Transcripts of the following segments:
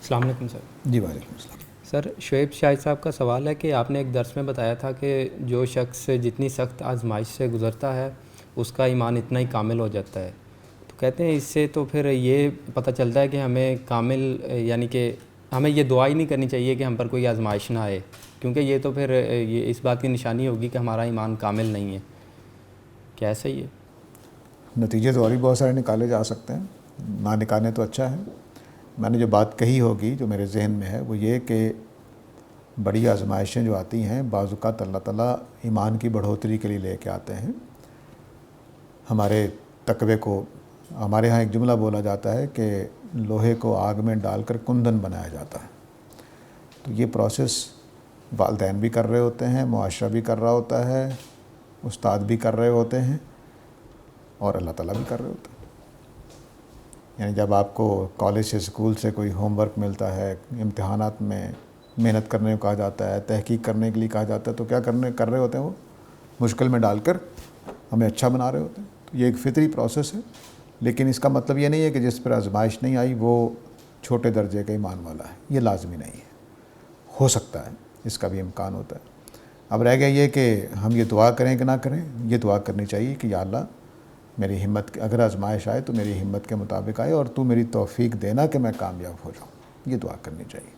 السلام علیکم سر. جی وعلیکم السلام. سر شعیب شاہد صاحب کا سوال ہے کہ آپ نے ایک درس میں بتایا تھا کہ جو شخص جتنی سخت آزمائش سے گزرتا ہے اس کا ایمان اتنا ہی کامل ہو جاتا ہے. تو کہتے ہیں اس سے تو پھر یہ پتہ چلتا ہے کہ ہمیں کامل یعنی کہ ہمیں یہ دعا ہی نہیں کرنی چاہیے کہ ہم پر کوئی آزمائش نہ آئے، کیونکہ یہ تو پھر یہ اس بات کی نشانی ہوگی کہ ہمارا ایمان کامل نہیں ہے. کیا صحیح ہے؟ نتیجے تو اور بھی بہت سارے نکالے جا سکتے ہیں، نہ نکالنے تو اچھا ہے. میں نے جو بات کہی ہوگی جو میرے ذہن میں ہے وہ یہ کہ بڑی آزمائشیں جو آتی ہیں بعض اوقات اللہ تعالیٰ ایمان کی بڑھوتری کے لیے لے کے آتے ہیں. ہمارے تقوی کو، ہمارے ہاں ایک جملہ بولا جاتا ہے کہ لوہے کو آگ میں ڈال کر کندن بنایا جاتا ہے. تو یہ پروسیس والدین بھی کر رہے ہوتے ہیں، معاشرہ بھی کر رہا ہوتا ہے، استاد بھی کر رہے ہوتے ہیں اور اللہ تعالیٰ بھی کر رہے ہوتے ہیں. یعنی جب آپ کو کالج سے اسکول سے کوئی ہوم ورک ملتا ہے، امتحانات میں محنت کرنے کو کہا جاتا ہے، تحقیق کرنے کے لیے کہا جاتا ہے، تو کیا کر رہے ہوتے ہیں؟ وہ مشکل میں ڈال کر ہمیں اچھا بنا رہے ہوتے ہیں. تو یہ ایک فطری پروسیس ہے، لیکن اس کا مطلب یہ نہیں ہے کہ جس پر آزمائش نہیں آئی وہ چھوٹے درجے کا ایمان والا ہے. یہ لازمی نہیں ہے، ہو سکتا ہے، اس کا بھی امکان ہوتا ہے. اب رہ گیا یہ کہ ہم یہ دعا کریں کہ نہ کریں. یہ دعا کرنی چاہیے کہ یا اللہ میری ہمت، اگر آزمائش آئے تو میری ہمت کے مطابق آئے اور تو میری توفیق دینا کہ میں کامیاب ہو جاؤں. یہ دعا کرنی چاہیے.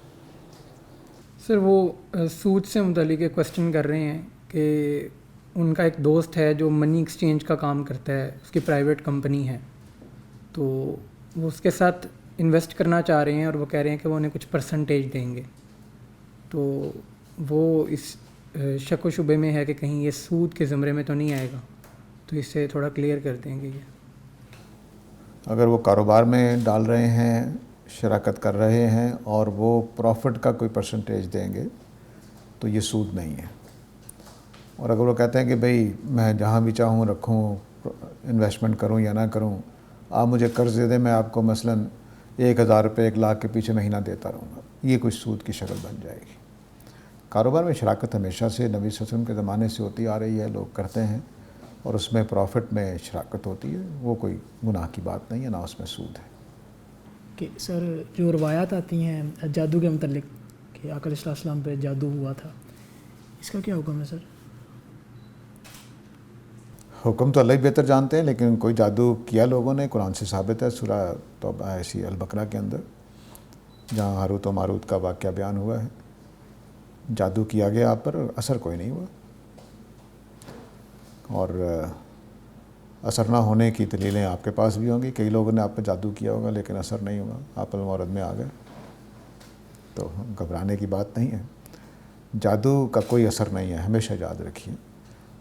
سر وہ سود سے متعلق ایک کویسچن کر رہے ہیں کہ ان کا ایک دوست ہے جو منی ایکسچینج کا کام کرتا ہے، اس کی پرائیویٹ کمپنی ہے، تو وہ اس کے ساتھ انویسٹ کرنا چاہ رہے ہیں اور وہ کہہ رہے ہیں کہ وہ انہیں کچھ پرسنٹیج دیں گے. تو وہ اس شک و شبے میں ہے کہ کہیں یہ سود کے زمرے میں تو نہیں آئے گا، تو اس سے تھوڑا کلیئر کر دیں گے. یہ اگر وہ کاروبار میں ڈال رہے ہیں، شراکت کر رہے ہیں اور وہ پروفٹ کا کوئی پرسنٹیج دیں گے تو یہ سود نہیں ہے. اور اگر وہ کہتے ہیں کہ بھئی میں جہاں بھی چاہوں رکھوں، انویسٹمنٹ کروں یا نہ کروں، آپ مجھے قرض دے دیں، میں آپ کو مثلاً 1,000 روپے 1,00,000 کے پیچھے مہینہ دیتا رہوں گا، یہ کوئی سود کی شکل بن جائے گی. کاروبار میں شراکت ہمیشہ سے نبی صلی اللہ علیہ وسلم کے زمانے سے ہوتی آ رہی ہے، لوگ کرتے ہیں اور اس میں پروفٹ میں شراکت ہوتی ہے. وہ کوئی گناہ کی بات نہیں ہے، نہ اس میں سود ہے. کہ سر جو روایات آتی ہیں جادو کے متعلق کہ آقا علیہ السلام پہ جادو ہوا تھا، اس کا کیا حکم ہے سر؟ حکم تو اللہ ہی بہتر جانتے ہیں، لیکن کوئی جادو کیا لوگوں نے، قرآن سے ثابت ہے سورہ توبہ ایسی البقرہ کے اندر جہاں ہاروت و ماروت کا واقعہ بیان ہوا ہے. جادو کیا گیا آپ پر، اثر کوئی نہیں ہوا. اور اثر نہ ہونے کی دلیلیں آپ کے پاس بھی ہوں گی. کئی لوگوں نے آپ پہ جادو کیا ہوگا لیکن اثر نہیں ہوگا، آپ المورد میں آ گئے، تو گھبرانے کی بات نہیں ہے. جادو کا کوئی اثر نہیں ہے، ہمیشہ یاد رکھیے.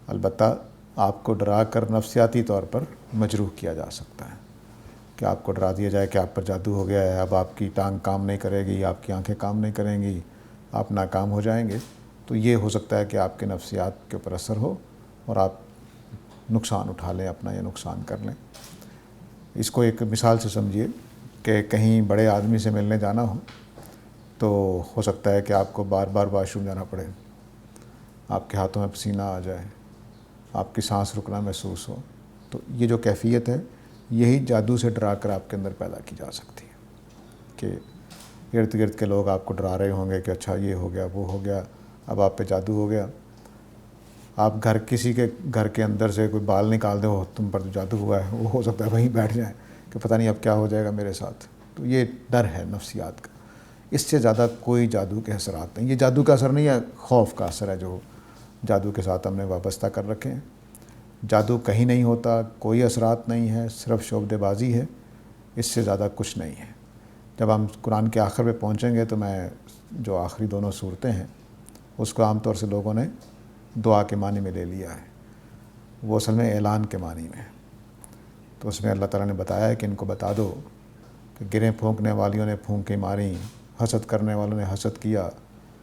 البتہ آپ کو ڈرا کر نفسیاتی طور پر مجروح کیا جا سکتا ہے کہ آپ کو ڈرا دیا جائے کہ آپ پر جادو ہو گیا ہے، اب آپ کی ٹانگ کام نہیں کرے گی، آپ کی آنکھیں کام نہیں کریں گی، آپ ناکام ہو جائیں گے. تو یہ ہو سکتا ہے کہ آپ کے نفسیات کے اوپر اثر ہو اور آپ نقصان اٹھا لیں اپنا یا نقصان کر لیں. اس کو ایک مثال سے سمجھیے کہ کہیں بڑے آدمی سے ملنے جانا ہو تو ہو سکتا ہے کہ آپ کو بار بار واش روم جانا پڑے، آپ کے ہاتھوں میں پسینہ آ جائے، آپ کی سانس رکنا محسوس ہو. تو یہ جو کیفیت ہے یہی جادو سے ڈرا کر آپ کے اندر پیدا کی جا سکتی ہے کہ ارد گرد کے لوگ آپ کو ڈرا رہے ہوں گے کہ اچھا یہ ہو گیا، وہ ہو گیا، اب آپ پہ جادو ہو گیا. آپ کسی کے گھر کے اندر سے کوئی بال نکال دے، ہو تم پر تو جادو ہوا ہے، وہ ہو سکتا ہے وہیں بیٹھ جائیں کہ پتہ نہیں اب کیا ہو جائے گا میرے ساتھ. تو یہ ڈر ہے نفسیات کا. اس سے زیادہ کوئی جادو کے اثرات نہیں. یہ جادو کا اثر نہیں ہے، خوف کا اثر ہے جو جادو کے ساتھ ہم نے وابستہ کر رکھے ہیں. جادو کہیں نہیں ہوتا، کوئی اثرات نہیں ہے، صرف شعبدے بازی ہے، اس سے زیادہ کچھ نہیں ہے. جب ہم قرآن کے آخر پہ پہنچیں گے تو میں جو آخری دونوں صورتیں ہیں اس کو عام طور سے لوگوں نے دعا کے معنی میں لے لیا ہے، وہ اصل میں اعلان کے معنی میں ہے. تو اس میں اللہ تعالیٰ نے بتایا ہے کہ ان کو بتا دو کہ گریں پھونکنے والیوں نے پھونکیں ماری، حسد کرنے والوں نے حسد کیا،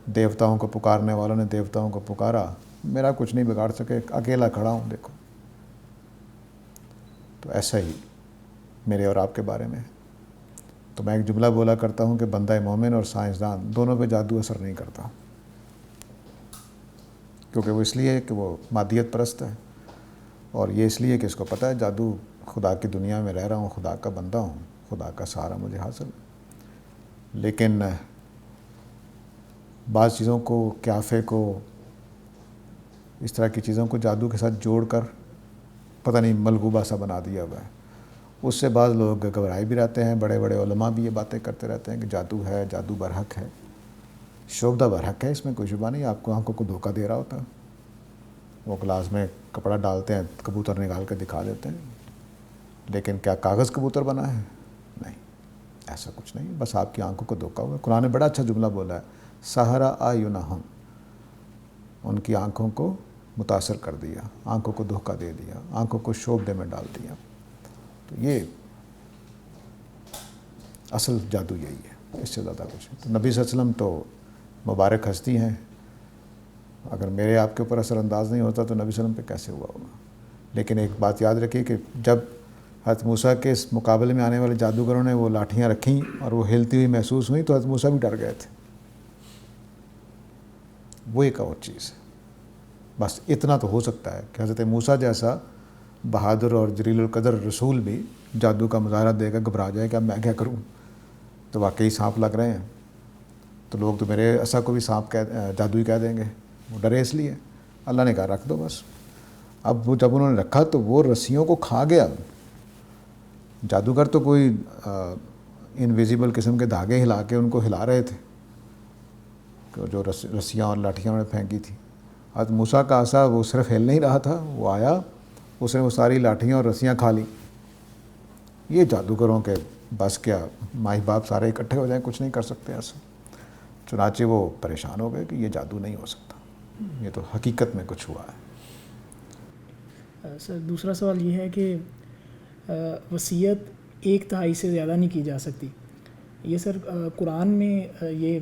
دیوتاؤں کو پکارنے والوں نے دیوتاؤں کو پکارا، میرا کچھ نہیں بگاڑ سکے، اکیلا کھڑا ہوں دیکھو. تو ایسا ہی میرے اور آپ کے بارے میں ہے. تو میں ایک جملہ بولا کرتا ہوں کہ بندہ مومن اور سائنسدان دونوں پہ جادو اثر نہیں کرتا، کیونکہ وہ اس لیے کہ وہ مادیت پرست ہے، اور یہ اس لیے کہ اس کو پتہ ہے جادو خدا کی دنیا میں رہ رہا ہوں، خدا کا بندہ ہوں، خدا کا سہارا مجھے حاصل ہے. لیکن بعض چیزوں کو، قیافے کو، اس طرح کی چیزوں کو جادو کے ساتھ جوڑ کر پتہ نہیں ملغوبہ سا بنا دیا ہوا ہے. اس سے بعض لوگ گھبرائے بھی رہتے ہیں. بڑے بڑے علماء بھی یہ باتیں کرتے رہتے ہیں کہ جادو ہے، جادو برحق ہے. شعبدہ برحق ہے، اس میں کوئی شبہ نہیں. آپ کو آنکھوں کو دھوکہ دے رہا ہوتا ہے. وہ گلاس میں کپڑا ڈالتے ہیں، کبوتر نکال کے دکھا دیتے ہیں. لیکن کیا کاغذ کبوتر بنا ہے؟ نہیں، ایسا کچھ نہیں. بس آپ کی آنکھوں کو دھوکہ ہوا. قرآن نے بڑا اچھا جملہ بولا ہے، سحرا اعینہم، ان کی آنکھوں کو متاثر کر دیا، آنکھوں کو دھوکہ دے دیا، آنکھوں کو شعبدے میں ڈال دیا. تو یہ اصل جادو یہی ہے، اس سے زیادہ کچھ نہیں. تو نبی صلی اللہ علیہ وسلم تو مبارک ہستی ہیں. اگر میرے آپ کے اوپر اثر انداز نہیں ہوتا تو نبی صلی اللہ علیہ وسلم پہ کیسے ہوا ہوگا. لیکن ایک بات یاد رکھیے کہ جب حضرت موسیٰ کے اس مقابلے میں آنے والے جادوگروں نے وہ لاٹھیاں رکھیں اور وہ ہلتی ہوئی محسوس ہوئیں تو حضرت موسیٰ بھی ڈر گئے تھے. وہ ایک اور چیز ہے. بس اتنا تو ہو سکتا ہے کہ حضرت موسیٰ جیسا بہادر اور جلیل القدر رسول بھی جادو کا مظاہرہ دے کر گھبرا جائے کہ اب میں کیا کروں، تو واقعی سانپ لگ رہے ہیں تو لوگ تو میرے عصا کو بھی سانپ جادوئی کہہ دیں گے. وہ ڈرے اس لیے. اللہ نے کہا رکھ دو بس. اب وہ جب انہوں نے رکھا تو وہ رسیوں کو کھا گیا. جادوگر تو کوئی انویزیبل قسم کے دھاگے ہلا کے ان کو ہلا رہے تھے، جو رسیاں اور لاٹھیاں انہوں نے پھینکی تھی. حضرت موسیٰ کا عصا وہ صرف ہل نہیں رہا تھا، وہ آیا، اس نے وہ ساری لاٹھیاں اور رسیاں کھا لی. یہ جادوگروں کے بس کیا، مائی باپ سارے اکٹھے ہو جائیں کچھ نہیں کر سکتے ایسا. چنانچہ وہ پریشان ہو گئے کہ یہ جادو نہیں ہو سکتا، یہ تو حقیقت میں کچھ ہوا ہے. سر دوسرا سوال یہ ہے کہ وصیت 1/3 سے زیادہ نہیں کی جا سکتی. یہ سر قرآن میں یہ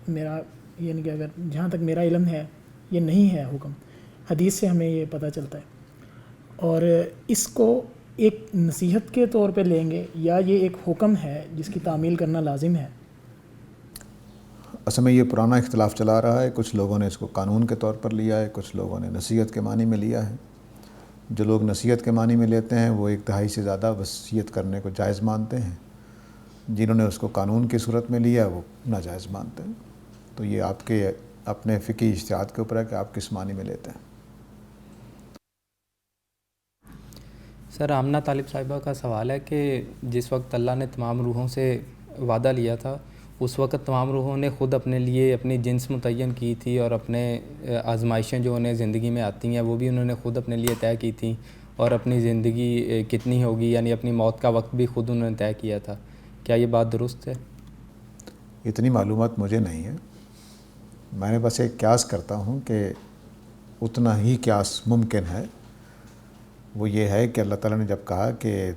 میرا یعنی کہ اگر جہاں تک میرا علم ہے یہ نہیں ہے حکم، حدیث سے ہمیں یہ پتہ چلتا ہے. اور اس کو ایک نصیحت کے طور پہ لیں گے یا یہ ایک حکم ہے جس کی تعمیل کرنا لازم ہے؟ اصل میں یہ پرانا اختلاف چلا رہا ہے. کچھ لوگوں نے اس کو قانون کے طور پر لیا ہے، کچھ لوگوں نے نصیحت کے معنی میں لیا ہے. جو لوگ نصیحت کے معنی میں لیتے ہیں وہ 1/3 سے زیادہ وصیت کرنے کو جائز مانتے ہیں. جنہوں نے اس کو قانون کی صورت میں لیا وہ ناجائز مانتے ہیں. تو یہ آپ کے اپنے فقہی اجتہاد کے اوپر ہے کہ آپ کس معنی میں لیتے ہیں. سر آمنہ طالب صاحبہ کا سوال ہے کہ جس وقت اللہ نے تمام روحوں سے وعدہ لیا تھا اس وقت تمام روحوں نے خود اپنے لیے اپنی جنس متعین کی تھی اور اپنے آزمائشیں جو انہیں زندگی میں آتی ہیں وہ بھی انہوں نے خود اپنے لیے طے کی تھیں، اور اپنی زندگی کتنی ہوگی یعنی اپنی موت کا وقت بھی خود انہوں نے طے کیا تھا. کیا یہ بات درست ہے؟ اتنی معلومات مجھے نہیں ہے. میں نے بس ایک قیاس کرتا ہوں کہ اتنا ہی قیاس ممکن ہے. وہ یہ ہے کہ اللہ تعالیٰ نے جب کہا کہ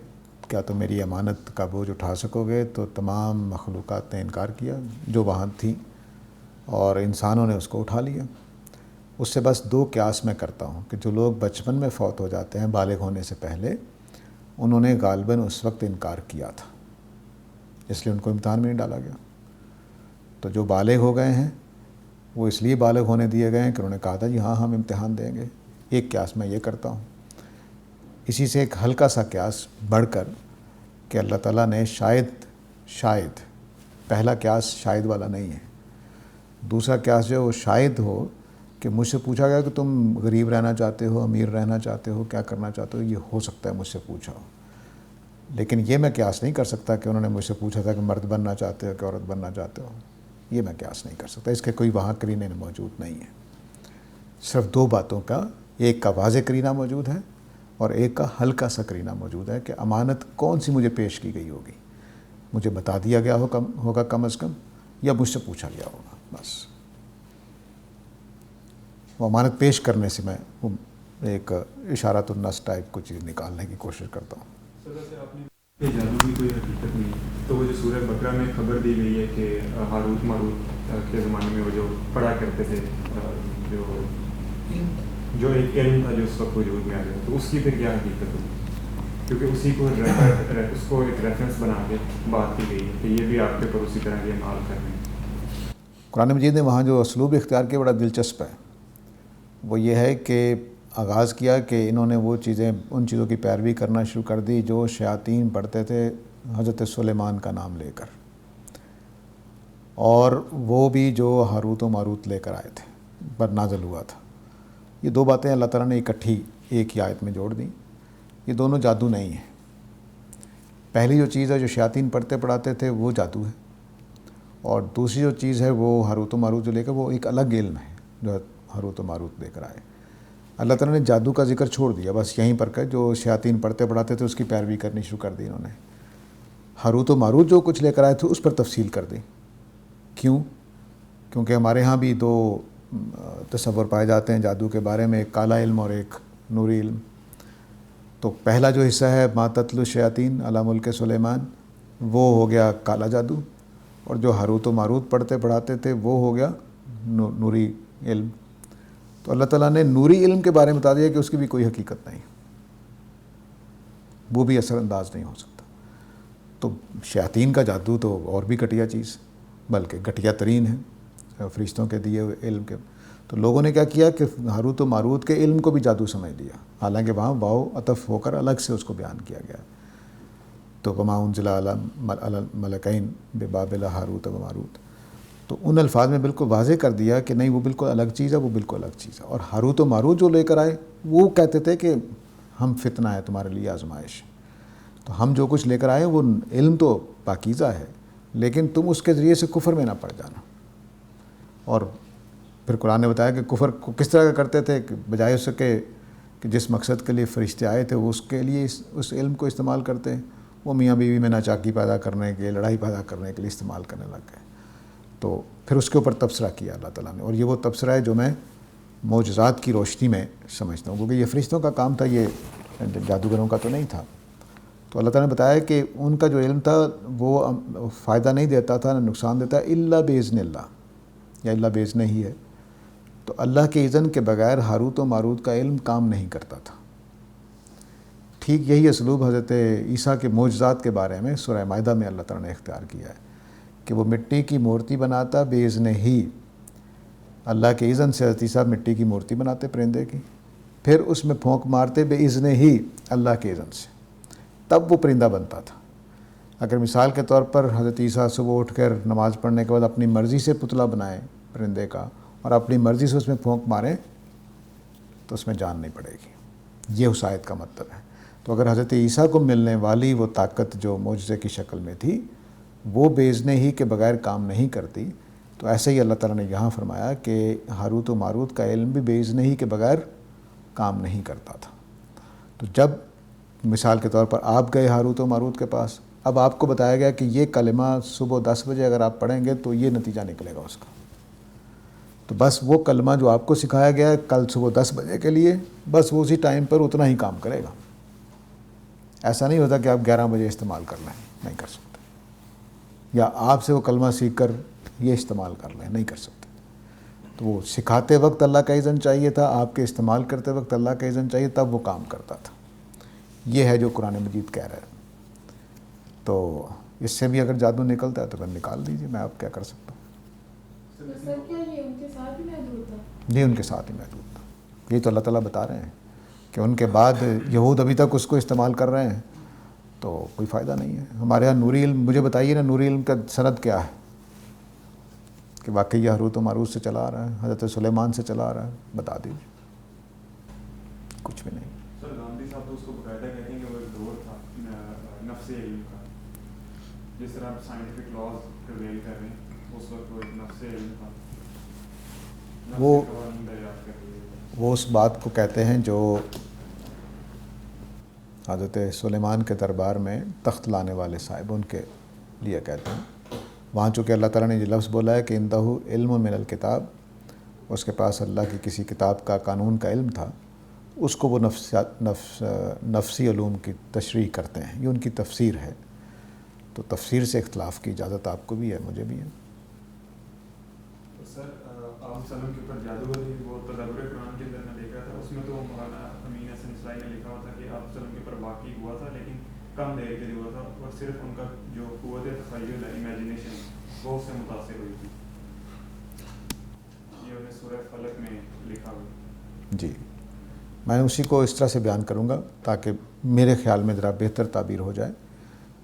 کیا تم میری امانت کا بوجھ اٹھا سکو گے، تو تمام مخلوقات نے انکار کیا جو وہاں تھیں، اور انسانوں نے اس کو اٹھا لیا. اس سے بس 2 قیاس میں کرتا ہوں کہ جو لوگ بچپن میں فوت ہو جاتے ہیں بالغ ہونے سے پہلے، انہوں نے غالباً اس وقت انکار کیا تھا، اس لیے ان کو امتحان میں نہیں ڈالا گیا. تو جو بالغ ہو گئے ہیں وہ اس لیے بالغ ہونے دیے گئے ہیں کہ انہوں نے کہا تھا جی ہاں ہم امتحان دیں گے. ایک قیاس میں یہ کرتا ہوں. اسی سے ایک ہلکا سا قیاس بڑھ کر کہ اللہ تعالیٰ نے شاید پہلا قیاس شاید والا نہیں ہے. دوسرا قیاس جو ہے وہ شاید ہو کہ مجھ سے پوچھا گیا کہ تم غریب رہنا چاہتے ہو، امیر رہنا چاہتے ہو، کیا کرنا چاہتے ہو. یہ ہو سکتا ہے مجھ سے پوچھا ہو، لیکن یہ میں قیاس نہیں کر سکتا کہ انہوں نے مجھ سے پوچھا تھا کہ مرد بننا چاہتے ہو کہ عورت بننا چاہتے ہو. یہ میں قیاس نہیں کر سکتا. اس کے کوئی وہاں قرینے موجود نہیں ہے. صرف 2 باتوں کا، ایک کا واضح قرینہ موجود ہے اور ایک کا ہلکا سا قرینہ موجود ہے کہ امانت کون سی مجھے پیش کی گئی ہوگی. مجھے بتا دیا گیا ہوگا کم از کم، یا مجھ سے پوچھا گیا ہوگا. بس وہ امانت پیش کرنے سے میں ایک اشارۃ النص ٹائپ کو چیز نکالنے کی کوشش کرتا ہوں. یہ جادو کی کوئی حقیقت نہیں. تو وہ جو سورہ بقرہ میں خبر دی گئی ہے کہ ہاروت ماروت کے زمانے میں وہ جو پڑھا کرتے تھے، جو ایک علم تھا جو اس وقت وجود میں آ گیا، تو اس کی پھر کیا حقیقت ہوگی؟ کیونکہ اسی کو اس کو ایک ریفرنس بنا کے بات کی گئی ہے کہ یہ بھی آپ کے اوپر اسی طرح کے عمال کر رہے ہیں. قرآن مجید نے وہاں جو اسلوب اختیار کیا بڑا دلچسپ ہے. وہ یہ ہے کہ آغاز کیا کہ انہوں نے وہ چیزیں، ان چیزوں کی پیروی کرنا شروع کر دی جو شیاطین پڑھتے تھے حضرت سلیمان کا نام لے کر. اور وہ بھی جو ہاروت و ماروت لے کر آئے تھے پر نازل ہوا تھا. یہ دو باتیں اللہ تعالیٰ نے اکٹھی ایک ہی آیت میں جوڑ دیں. یہ دونوں جادو نہیں ہیں. پہلی جو چیز ہے جو شیاطین پڑھتے پڑھاتے تھے وہ جادو ہے, اور دوسری جو چیز ہے وہ ہاروت و ماروت جو لے کر وہ ایک الگ علم ہے جو ہاروت و ماروت لے کر آئے. اللہ تعالیٰ نے جادو کا ذکر چھوڑ دیا بس یہیں پر کہ جو شیاطین پڑھتے پڑھاتے تھے اس کی پیروی کرنی شروع کر دی انہوں نے. ہاروت و ماروت جو کچھ لے کر آئے تھے اس پر تفصیل کر دی. کیوں؟ کیونکہ ہمارے ہاں بھی دو تصور پائے جاتے ہیں جادو کے بارے میں, ایک کالا علم اور ایک نوری علم. تو پہلا جو حصہ ہے ما تتلو الشیاطین علی ملک سلیمان, وہ ہو گیا کالا جادو, اور جو ہاروت و ماروت پڑھتے پڑھاتے تھے وہ ہو گیا نوری علم. تو اللہ تعالیٰ نے نوری علم کے بارے میں بتا دیا کہ اس کی بھی کوئی حقیقت نہیں, وہ بھی اثر انداز نہیں ہو سکتا. تو شیاطین کا جادو تو اور بھی گھٹیا چیز, بلکہ گھٹیا ترین ہے فرشتوں کے دیے ہوئے علم کے. تو لوگوں نے کیا کیا کہ ہاروت و ماروت کے علم کو بھی جادو سمجھ لیا, حالانکہ وہاں واو عطف ہو کر الگ سے اس کو بیان کیا گیا. تو وما انزل علی الملکین ببابل ہاروت و ماروت, تو ان الفاظ میں بالکل واضح کر دیا کہ نہیں وہ بالکل الگ چیز ہے, وہ بالکل الگ چیز ہے. اور ہاروت و ماروت جو لے کر آئے وہ کہتے تھے کہ ہم فتنہ ہے تمہارے لیے آزمائش. تو ہم جو کچھ لے کر آئے وہ علم تو پاکیزہ ہے, لیکن تم اس کے ذریعے سے کفر میں نہ پڑ جانا. اور پھر قرآن نے بتایا کہ کفر کو کس طرح کا کرتے تھے, کہ بجائے اس کے کہ جس مقصد کے لیے فرشتے آئے تھے وہ اس کے لیے اس علم کو استعمال کرتے ہیں, وہ میاں بیوی میں ناچاکی پیدا کرنے کے, لڑائی پیدا کرنے کے لیے استعمال کرنے لگ گئے. تو پھر اس کے اوپر تبصرہ کیا اللہ تعالیٰ نے, اور یہ وہ تبصرہ ہے جو میں معجزات کی روشنی میں سمجھتا ہوں, کیونکہ یہ فرشتوں کا کام تھا, یہ جادوگروں کا تو نہیں تھا. تو اللہ تعالیٰ نے بتایا کہ ان کا جو علم تھا وہ فائدہ نہیں دیتا تھا نہ نقصان دیتا, الا باذن اللہ, یا اللہ باذن ہی ہے. تو اللہ کے اذن کے بغیر ہاروت و ماروت کا علم کام نہیں کرتا تھا. ٹھیک یہی اسلوب حضرت عیسیٰ کے معجزات کے بارے میں سورہ مائدہ میں اللہ تعالیٰ نے اختیار کیا ہے کہ وہ مٹی کی مورتی بناتا باذن ہی. اللہ کے اذن سے حضرت عیسیٰ مٹی کی مورتی بناتے پرندے کی, پھر اس میں پھونک مارتے باذن ہی اللہ کے اذن سے, تب وہ پرندہ بنتا تھا. اگر مثال کے طور پر حضرت عیسیٰ صبح اٹھ کر نماز پڑھنے کے بعد اپنی مرضی سے پتلا بنائیں پرندے کا اور اپنی مرضی سے اس میں پھونک ماریں تو اس میں جان نہیں پڑے گی. یہ اس آیت کا مطلب ہے. تو اگر حضرت عیسیٰ کو ملنے والی وہ طاقت جو معجزے کی شکل میں تھی وہ باذن ہی کے بغیر کام نہیں کرتی, تو ایسے ہی اللہ تعالیٰ نے یہاں فرمایا کہ ہاروت و ماروت کا علم بھی باذن ہی کے بغیر کام نہیں کرتا تھا. تو جب مثال کے طور پر آپ گئے ہاروت و ماروت کے پاس, اب آپ کو بتایا گیا کہ یہ کلمہ صبح 10 بجے اگر آپ پڑھیں گے تو یہ نتیجہ نکلے گا اس کا, تو بس وہ کلمہ جو آپ کو سکھایا گیا ہے کل صبح 10 بجے کے لیے, بس وہ اسی ٹائم پر اتنا ہی کام کرے گا. ایسا نہیں ہوتا کہ آپ 11 بجے استعمال کر لیں, نہیں کر سکتے, یا آپ سے وہ کلمہ سیکھ کر یہ استعمال کر لیں, نہیں کر سکتے. تو وہ سکھاتے وقت اللہ کا اذن چاہیے تھا, آپ کے استعمال کرتے وقت اللہ کا اذن چاہیے, تب وہ کام کرتا تھا. یہ ہے جو قرآن مجید کہہ رہا ہے. تو اس سے بھی اگر جادو نکلتا ہے تو پھر نکال دیجیے, میں آپ کیا کر سکتا ہوں. سر کیا یہ ان کے ساتھ ہی محدود تھا؟ جی ان کے ساتھ ہی محدود تھا. یہ تو اللہ تعالیٰ بتا رہے ہیں کہ ان کے بعد یہود ابھی تک اس کو استعمال کر رہے ہیں, تو کوئی فائدہ نہیں ہے. ہمارے یہاں نوری علم, مجھے بتائیے نا نوری علم کا سند کیا ہے کہ واقعی یہ ہاروت و ماروت سے چلا آ رہا ہے, حضرت سلیمان سے چلا آ رہا ہے, بتا دیجیے. کچھ بھی نہیں. سر گاندھی صاحب تو اس کو باقاعدہ کہتے ہیں کہ وہ ایک دور تھا نفس علم کا, جس طرح آپ سائنٹیفک لاز پریویل کر رہے ہیں, اس وقت وہ ایک نفس علم تھا, وہ اس بات کو کہتے ہیں جو حضرت سلیمان کے دربار میں تخت لانے والے صاحب ان کے لیے کہتے ہیں. وہاں چونکہ اللہ تعالیٰ نے یہ لفظ بولا ہے کہ اندہ علم من الکتاب, اس کے پاس اللہ کی کسی کتاب کا قانون کا علم تھا, اس کو وہ نفسی علوم کی تشریح کرتے ہیں. یہ ان کی تفسیر ہے. تو تفسیر سے اختلاف کی اجازت آپ کو بھی ہے, مجھے بھی ہے. سر آپ سلم کے اوپر جادوگری وہ تدبر قرآن کے اندر میں دیکھ رہا تھا, اس میں تو مولانا امین حسن اسلائی نے لکھا ہوا تھا کہ آپ سلم کے اوپر واقعی ہوا تھا, لیکن کم دیر کے لیے ہوا تھا, اور صرف ان کا جو قوت تخیل ہے, امیجنیشن, وہ اس سے متاثر ہوئی تھی. یہ انہیں سورہ فلق میں لکھا ہوا. جی میں اسی کو اس طرح سے بیان کروں گا تاکہ میرے خیال میں ذرا بہتر تعبیر ہو جائے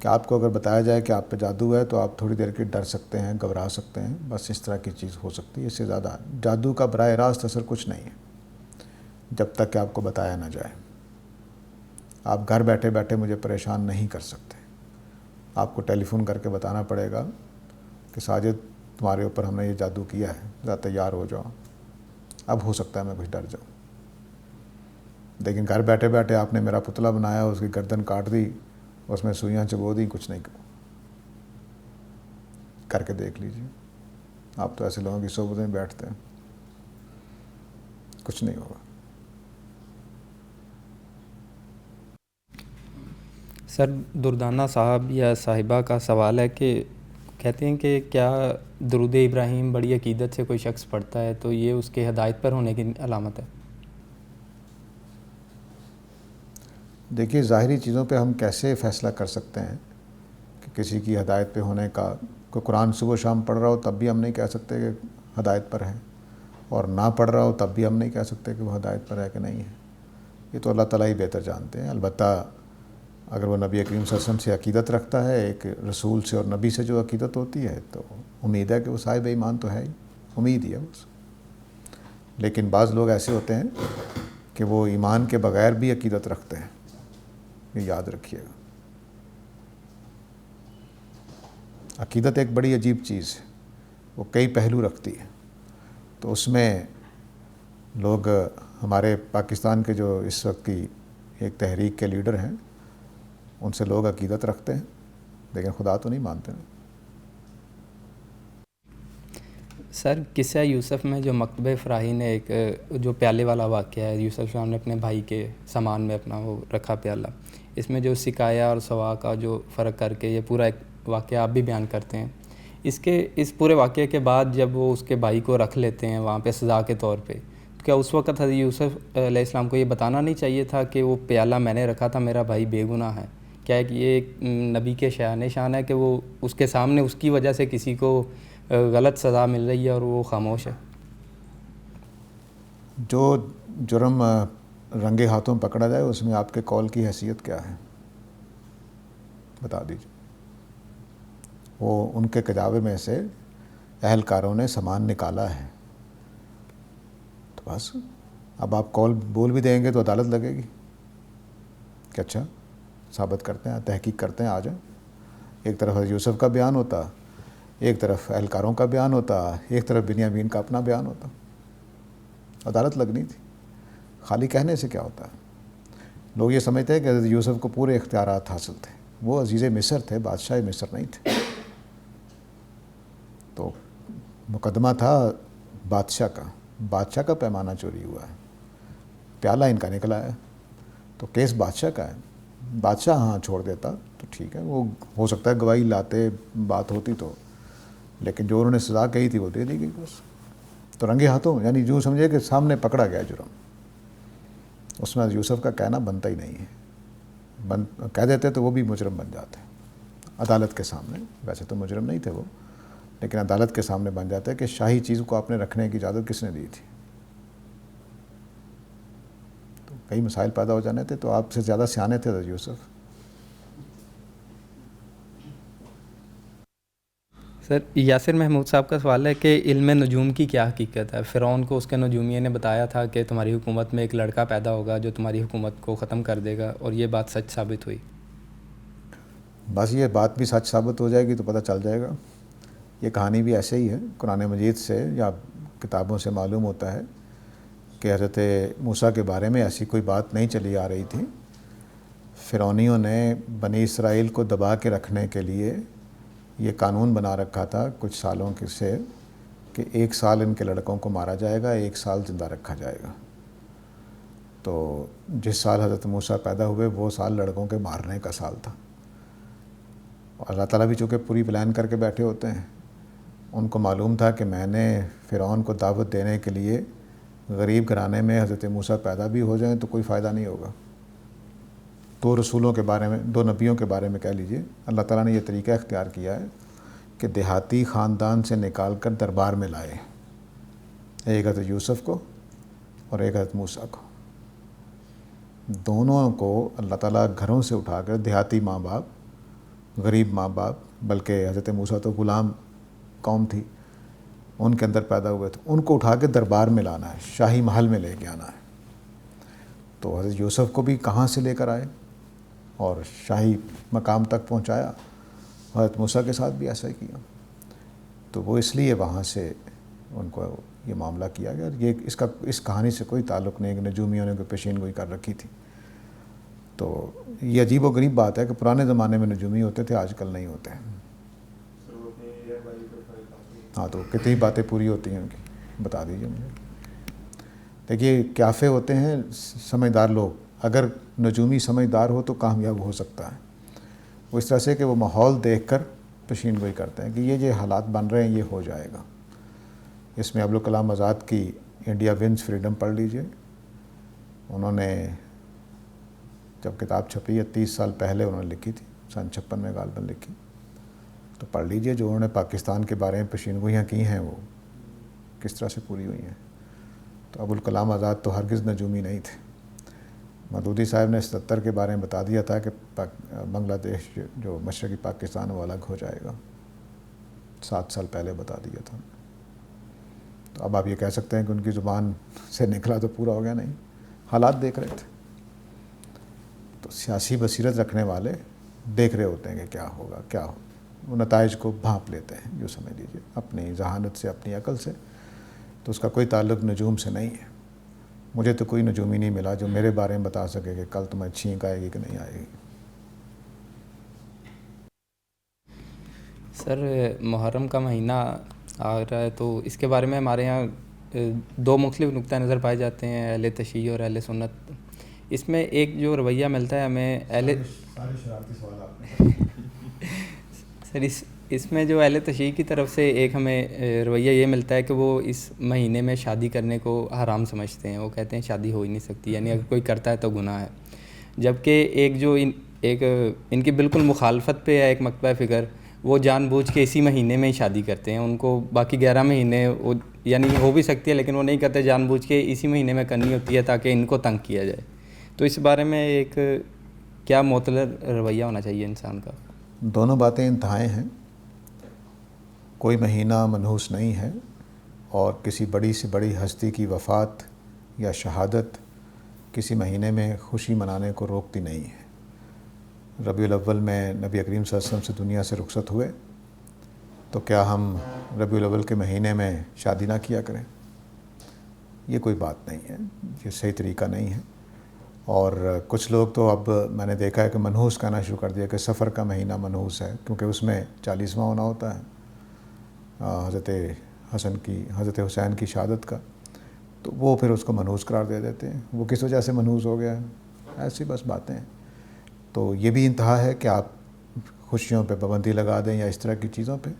کہ آپ کو اگر بتایا جائے کہ آپ پہ جادو ہے تو آپ تھوڑی دیر کے ڈر سکتے ہیں، گھبرا سکتے ہیں، بس اس طرح کی چیز ہو سکتی ہے، اس سے زیادہ جادو کا براہ راست اثر کچھ نہیں ہے جب تک کہ آپ کو بتایا نہ جائے۔ آپ گھر بیٹھے بیٹھے مجھے پریشان نہیں کر سکتے، آپ کو ٹیلی فون کر کے بتانا پڑے گا کہ ساجد تمہارے اوپر ہم نے یہ جادو کیا ہے، ذرا تیار ہو جاؤ۔ اب ہو سکتا ہے میں کچھ ڈر جاؤں، لیکن گھر بیٹھے بیٹھے آپ نے میرا پتلا بنایا، اس کی گردن کاٹ دی، اس میں سوئیاں چبو دیں، کچھ نہیں کر کے دیکھ لیجیے۔ آپ تو ایسے لوگوں کی صحبت میں بیٹھتے ہیں، کچھ نہیں ہوگا۔ سر دردانہ صاحب یا صاحبہ کا سوال ہے کہ کہتے ہیں کہ کیا درود ابراہیم بڑی عقیدت سے کوئی شخص پڑھتا ہے تو یہ اس کے ہدایت پر ہونے کی علامت ہے؟ دیکھیے، ظاہری چیزوں پہ ہم کیسے فیصلہ کر سکتے ہیں کہ کسی کی ہدایت پہ ہونے کا؟ کوئی قرآن صبح و شام پڑھ رہا ہو تب بھی ہم نہیں کہہ سکتے کہ ہدایت پر ہے، اور نہ پڑھ رہا ہو تب بھی ہم نہیں کہہ سکتے کہ وہ ہدایت پر ہے کہ نہیں ہے۔ یہ تو اللہ تعالیٰ ہی بہتر جانتے ہیں۔ البتہ اگر وہ نبی کریم صلی اللہ علیہ وسلم سے عقیدت رکھتا ہے، ایک رسول سے اور نبی سے جو عقیدت ہوتی ہے، تو امید ہے کہ وہ صاحب ایمان تو ہے ہی، امید ہی ہے بس۔ لیکن بعض لوگ ایسے ہوتے ہیں کہ وہ ایمان کے بغیر بھی عقیدت رکھتے ہیں، یہ یاد رکھیے گا۔ عقیدت ایک بڑی عجیب چیز ہے، وہ کئی پہلو رکھتی ہے۔ تو اس میں لوگ، ہمارے پاکستان کے جو اس وقت کی ایک تحریک کے لیڈر ہیں، ان سے لوگ عقیدت رکھتے ہیں لیکن خدا تو نہیں مانتے۔ سر قصہ یوسف میں جو مکتبہ فراہی نے ایک جو پیالے والا واقعہ ہے، یوسف علیہ السلام نے اپنے بھائی کے سامان میں اپنا وہ رکھا پیالہ، اس میں جو سکایا اور سوا کا جو فرق کر کے یہ پورا ایک واقعہ آپ بھی بیان کرتے ہیں، اس پورے واقعے کے بعد جب وہ اس کے بھائی کو رکھ لیتے ہیں وہاں پہ سزا کے طور پہ، کیا اس وقت حضرت یوسف علیہ السلام کو یہ بتانا نہیں چاہیے تھا کہ وہ پیالہ میں نے رکھا تھا، میرا بھائی بے گناہ ہے؟ کیا ہے کہ یہ ایک نبی کے شان ہے کہ وہ اس کے سامنے اس کی وجہ سے کسی کو غلط سزا مل رہی ہے اور وہ خاموش ہے؟ جو جرم رنگے ہاتھوں پکڑا جائے اس میں آپ کے قول کی حیثیت کیا ہے، بتا دیجیے۔ وہ ان کے کجاوے میں سے اہلکاروں نے سامان نکالا ہے، تو بس اب آپ قول بول بھی دیں گے تو عدالت لگے گی کہ اچھا ثابت کرتے ہیں، تحقیق کرتے ہیں، آ جائیں۔ ایک طرف حضرت یوسف کا بیان ہوتا، ایک طرف اہلکاروں کا بیان ہوتا، ایک طرف بنیامین کا اپنا بیان ہوتا، عدالت لگنی تھی۔ خالی کہنے سے کیا ہوتا ہے؟ لوگ یہ سمجھتے ہیں کہ حضرت یوسف کو پورے اختیارات حاصل تھے، وہ عزیز مصر تھے، بادشاہ مصر نہیں تھے۔ تو مقدمہ تھا بادشاہ کا پیمانہ چوری ہوا ہے، پیالہ ان کا نکلا ہے، تو کیس بادشاہ کا ہے۔ بادشاہ ہاں چھوڑ دیتا تو ٹھیک ہے، وہ ہو سکتا ہے گواہی لاتے، بات ہوتی تو، لیکن جو انہوں نے سزا کہی تھی وہ دے دی گئی بس۔ تو رنگے ہاتھوں، یعنی جو سمجھے کہ سامنے پکڑا گیا جرم، اس میں یوسف کا کہنا بنتا ہی نہیں ہے۔ کہہ دیتے تو وہ بھی مجرم بن جاتے عدالت کے سامنے، ویسے تو مجرم نہیں تھے وہ، لیکن عدالت کے سامنے بن جاتا ہے کہ شاہی چیز کو آپ نے رکھنے کی اجازت کس نے دی تھی۔ تو کئی مسائل پیدا ہو جانے تھے، تو آپ سے زیادہ سیانے تھے حضرت یوسف۔ سر یاسر محمود صاحب کا سوال ہے کہ علم نجوم کی کیا حقیقت ہے؟ فرعون کو اس کے نجومیہ نے بتایا تھا کہ تمہاری حکومت میں ایک لڑکا پیدا ہوگا جو تمہاری حکومت کو ختم کر دے گا، اور یہ بات سچ ثابت ہوئی۔ بس یہ بات بھی سچ ثابت ہو جائے گی تو پتہ چل جائے گا۔ یہ کہانی بھی ایسے ہی ہے، قرآن مجید سے یا کتابوں سے معلوم ہوتا ہے کہ حضرت موسیٰ کے بارے میں ایسی کوئی بات نہیں چلی آ رہی تھی۔ فرعونیوں نے بنی اسرائیل کو دبا کے رکھنے کے لیے یہ قانون بنا رکھا تھا کچھ سالوں سے کہ 1 سال ان کے لڑکوں کو مارا جائے گا، 1 سال زندہ رکھا جائے گا۔ تو جس سال حضرت موسیٰ پیدا ہوئے وہ سال لڑکوں کے مارنے کا سال تھا، اور اللہ تعالیٰ بھی چونکہ پوری پلان کر کے بیٹھے ہوتے ہیں، ان کو معلوم تھا کہ میں نے فرعون کو دعوت دینے کے لیے غریب گھرانے میں حضرت موسیٰ پیدا بھی ہو جائیں تو کوئی فائدہ نہیں ہوگا۔ 2 رسولوں کے بارے میں، 2 نبیوں کے بارے میں کہہ لیجئے، اللہ تعالیٰ نے یہ طریقہ اختیار کیا ہے کہ دیہاتی خاندان سے نکال کر دربار میں لائے، ایک حضرت یوسف کو اور ایک حضرت موسیٰ کو۔ دونوں کو اللہ تعالیٰ گھروں سے اٹھا کر، دیہاتی ماں باپ غریب ماں باپ، بلکہ حضرت موسیٰ تو غلام قوم تھی، ان کے اندر پیدا ہوئے تھے، ان کو اٹھا کے دربار میں لانا ہے، شاہی محل میں لے کے آنا ہے۔ تو حضرت یوسف کو بھی کہاں سے لے کر آئے اور شاہی مقام تک پہنچایا، حضرت موسیٰ کے ساتھ بھی ایسا ہی کیا۔ تو وہ اس لیے وہاں سے ان کو یہ معاملہ کیا گیا۔ یہ اس کہانی سے کوئی تعلق نہیں کہ نجومیوں نے کوئی پیشین گوئی کر رکھی تھی۔ تو یہ عجیب و غریب بات ہے کہ پرانے زمانے میں نجومی ہوتے تھے، آج کل نہیں ہوتے ہیں۔ ہاں تو کتنی باتیں پوری ہوتی ہیں ان کی، بتا دیجیے مجھے۔ دیکھیے کیافے ہوتے ہیں سمجھدار لوگ، اگر نجومی سمجھدار ہو تو کامیاب ہو سکتا ہے۔ وہ اس طرح سے کہ وہ ماحول دیکھ کر پیشین گوئی کرتے ہیں کہ یہ حالات بن رہے ہیں، یہ ہو جائے گا۔ اس میں ابوالکلام آزاد کی انڈیا ونز فریڈم پڑھ لیجئے۔ انہوں نے جب کتاب چھپی ہے 30 سال پہلے انہوں نے لکھی تھی، سن 56 میں غالباً لکھی، تو پڑھ لیجئے جو انہوں نے پاکستان کے بارے میں پیشین گوئیاں کی ہیں وہ کس طرح سے پوری ہوئی ہیں۔ تو ابوالکلام آزاد تو ہرگز نجومی نہیں تھے۔ مودودی صاحب نے 77 کے بارے میں بتا دیا تھا کہ بنگلہ دیش جو مشرقی پاکستان وہ الگ ہو جائے گا، 7 سال پہلے بتا دیا تھا۔ تو اب آپ یہ کہہ سکتے ہیں کہ ان کی زبان سے نکلا تو پورا ہو گیا؟ نہیں، حالات دیکھ رہے تھے۔ تو سیاسی بصیرت رکھنے والے دیکھ رہے ہوتے ہیں کہ کیا ہوگا، کیا ہو، وہ نتائج کو بھانپ لیتے ہیں، جو سمجھ لیجیے اپنی ذہانت سے، اپنی عقل سے۔ تو اس کا کوئی تعلق نجوم سے نہیں ہے۔ مجھے تو کوئی نجومی نہیں ملا جو میرے بارے میں بتا سکے کہ کل تمہیں چھینک آئے گی کہ نہیں آئے گی۔ سر محرم کا مہینہ آ رہا ہے، تو اس کے بارے میں ہمارے یہاں 2 مختلف نقطہ نظر پائے جاتے ہیں، اہل تشیع اور اہل سنت۔ اس میں ایک جو رویہ ملتا ہے ہمیں سارے شرارتی سوال آپ نے سر اس میں جو اہل تشیع کی طرف سے ایک ہمیں رویہ یہ ملتا ہے کہ وہ اس مہینے میں شادی کرنے کو حرام سمجھتے ہیں۔ وہ کہتے ہیں شادی ہو ہی نہیں سکتی، یعنی اگر کوئی کرتا ہے تو گناہ ہے۔ جبکہ ایک جو ان کی بالکل مخالفت پہ ہے ایک مکتبہ فکر، وہ جان بوجھ کے اسی مہینے میں ہی شادی کرتے ہیں۔ ان کو باقی 11 مہینے یعنی ہو بھی سکتی ہے لیکن وہ نہیں کرتے، جان بوجھ کے اسی مہینے میں کرنی ہوتی ہے تاکہ ان کو تنگ کیا جائے۔ تو اس بارے میں ایک کیا معتدل رویہ ہونا چاہیے انسان کا؟ دونوں باتیں انتہائیں ہیں۔ کوئی مہینہ منحوس نہیں ہے، اور کسی بڑی سے بڑی ہستی کی وفات یا شہادت کسی مہینے میں خوشی منانے کو روکتی نہیں ہے۔ ربیع الاول میں نبی کریم صلی اللہ علیہ وسلم سے دنیا سے رخصت ہوئے، تو کیا ہم ربیع الاول کے مہینے میں شادی نہ کیا کریں؟ یہ کوئی بات نہیں ہے، یہ صحیح طریقہ نہیں ہے۔ اور کچھ لوگ تو اب میں نے دیکھا ہے کہ منحوس کہنا شروع کر دیا کہ سفر کا مہینہ منحوس ہے، کیونکہ اس میں 40واں ہونا ہوتا ہے حضرت حسین کی شہادت کا، تو وہ پھر اس کو منحوس قرار دے دیتے ہیں۔ وہ کس وجہ سے منحوس ہو گیا ہے؟ ایسی بس باتیں ہیں۔ تو یہ بھی انتہا ہے کہ آپ خوشیوں پہ پابندی لگا دیں یا اس طرح کی چیزوں پہ،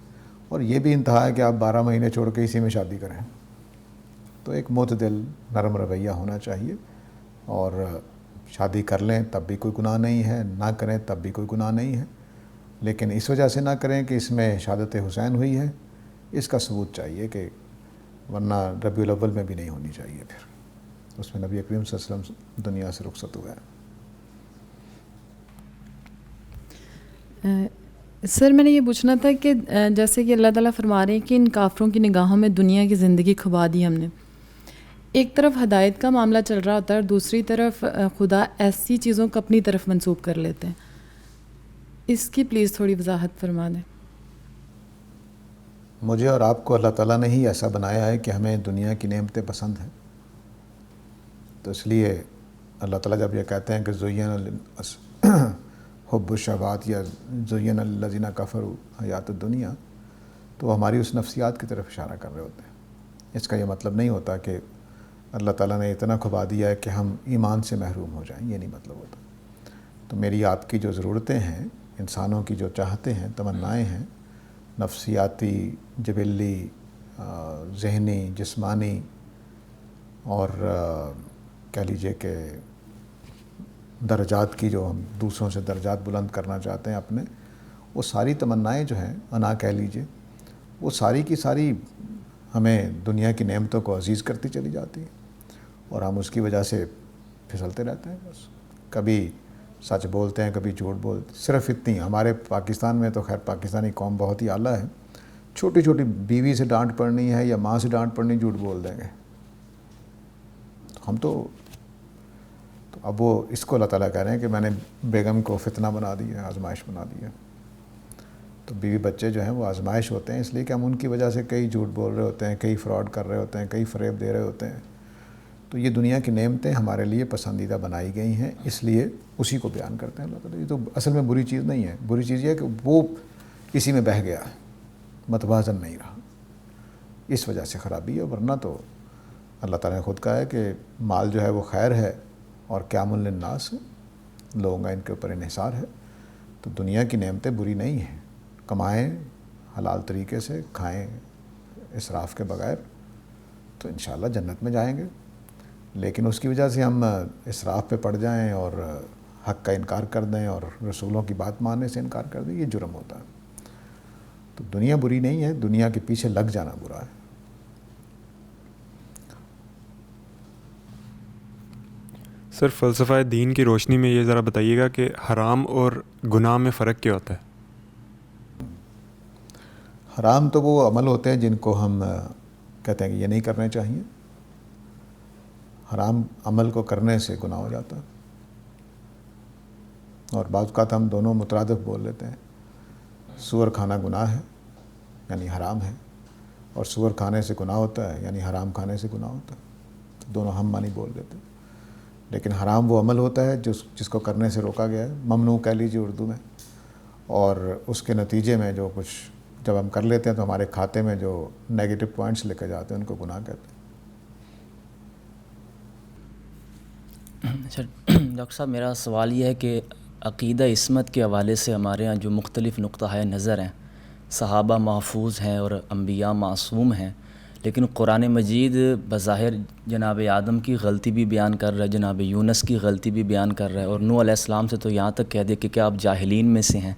اور یہ بھی انتہا ہے کہ آپ 12 مہینے چھوڑ کے اسی میں شادی کریں۔ تو ایک معتدل نرم رویہ ہونا چاہیے، اور شادی کر لیں تب بھی کوئی گناہ نہیں ہے، نہ کریں تب بھی کوئی گناہ نہیں ہے، لیکن اس وجہ سے نہ کریں کہ اس میں شہادت حسین ہوئی ہے، اس کا ثبوت چاہیے، کہ ورنہ ربیع الاول میں بھی نہیں ہونی چاہیے۔ پھر اس میں نبی کریم صلی اللہ علیہ وسلم دنیا سے رخصت ہوئے ہیں۔ سر میں نے یہ پوچھنا تھا کہ جیسے کہ اللہ تعالیٰ فرما رہے ہیں کہ ان کافروں کی نگاہوں میں دنیا کی زندگی کھبا دی ہم نے، ایک طرف ہدایت کا معاملہ چل رہا ہوتا ہے اور دوسری طرف خدا ایسی چیزوں کو اپنی طرف منسوب کر لیتے ہیں۔ اس کی پلیز تھوڑی وضاحت فرما دیں۔ مجھے اور آپ کو اللہ تعالیٰ نے ہی ایسا بنایا ہے کہ ہمیں دنیا کی نعمتیں پسند ہیں، تو اس لیے اللہ تعالیٰ جب یہ کہتے ہیں کہ زین حب الشہوات یا زین الذین کفروا حیات الدنیا، تو ہماری اس نفسیات کی طرف اشارہ کر رہے ہوتے ہیں۔ اس کا یہ مطلب نہیں ہوتا کہ اللہ تعالیٰ نے اتنا کھبا دیا ہے کہ ہم ایمان سے محروم ہو جائیں، یہ نہیں مطلب ہوتا۔ تو میری آپ کی جو ضرورتیں ہیں، انسانوں کی جو چاہتے ہیں، تمنائیں ہیں، نفسیاتی، جبلی، ذہنی، جسمانی، اور کہہ لیجئے کہ درجات کی، جو ہم دوسروں سے درجات بلند کرنا چاہتے ہیں اپنے، وہ ساری تمنائیں جو ہیں، انا کہہ لیجئے، وہ ساری کی ساری ہمیں دنیا کی نعمتوں کو عزیز کرتی چلی جاتی ہے، اور ہم اس کی وجہ سے پھسلتے رہتے ہیں۔ بس کبھی سچ بولتے ہیں کبھی جھوٹ بولتے، صرف اتنی. ہمارے پاکستان میں تو خیر پاکستانی قوم بہت ہی اعلیٰ ہے، چھوٹی چھوٹی بیوی سے ڈانٹ پڑنی ہے یا ماں سے ڈانٹ پڑنی جھوٹ بول دیں گے. ہم تو اب وہ اس کو اللہ تعالیٰ کہہ رہے ہیں کہ میں نے بیگم کو فتنہ بنا دیا، آزمائش بنا دیا. تو بیوی بچے جو ہیں وہ آزمائش ہوتے ہیں، اس لیے کہ ہم ان کی وجہ سے کئی جھوٹ بول رہے ہوتے ہیں، کئی فراڈ کر رہے ہوتے ہیں، کئی فریب دے رہے ہوتے ہیں. تو یہ دنیا کی نعمتیں ہمارے لیے پسندیدہ بنائی گئی ہیں، اس لیے اسی کو بیان کرتے ہیں اللہ تعالیٰ. یہ تو اصل میں بری چیز نہیں ہے، بری چیز یہ ہے کہ وہ اسی میں بہہ گیا، متوازن نہیں رہا، اس وجہ سے خرابی ہے. ورنہ تو اللہ تعالیٰ نے خود کہا ہے کہ مال جو ہے وہ خیر ہے اور قیام للناس، لوگوں کا ان کے اوپر انحصار ہے. تو دنیا کی نعمتیں بری نہیں ہیں، کمائیں حلال طریقے سے، کھائیں اسراف کے بغیر، تو انشاءاللہ جنت میں جائیں گے. لیکن اس کی وجہ سے ہم اسراف پہ پڑ جائیں اور حق کا انکار کر دیں اور رسولوں کی بات ماننے سے انکار کر دیں، یہ جرم ہوتا ہے. تو دنیا بری نہیں ہے، دنیا کے پیچھے لگ جانا برا ہے. سر فلسفہ دین کی روشنی میں یہ ذرا بتائیے گا کہ حرام اور گناہ میں فرق کیا ہوتا ہے؟ حرام تو وہ عمل ہوتے ہیں جن کو ہم کہتے ہیں کہ یہ نہیں کرنے چاہیے. حرام عمل کو کرنے سے گناہ ہو جاتا ہے، اور بعض اوقات ہم دونوں مترادف بول لیتے ہیں. سور کھانا گناہ ہے یعنی حرام ہے، اور سور کھانے سے گناہ ہوتا ہے یعنی حرام کھانے سے گناہ ہوتا ہے. تو دونوں ہم معنی بول دیتے ہیں. لیکن حرام وہ عمل ہوتا ہے جس کو کرنے سے روکا گیا ہے، ممنوع کہہ لیجیے اردو میں، اور اس کے نتیجے میں جو کچھ جب ہم کر لیتے ہیں تو ہمارے کھاتے میں جو نیگیٹو پوائنٹس لے کے جاتے ہیں ان کو گناہ کہتے ہیں. اچھا ڈاکٹر صاحب، میرا سوال یہ ہے کہ عقیدہ عصمت کے حوالے سے ہمارے ہاں جو مختلف نقطہ نظر ہیں، صحابہ محفوظ ہیں اور انبیاء معصوم ہیں، لیکن قرآن مجید بظاہر جناب آدم کی غلطی بھی بیان کر رہا ہے، جناب یونس کی غلطی بھی بیان کر رہا ہے، اور نوح علیہ السلام سے تو یہاں تک کہہ دیا کہ کیا آپ جاہلین میں سے ہیں.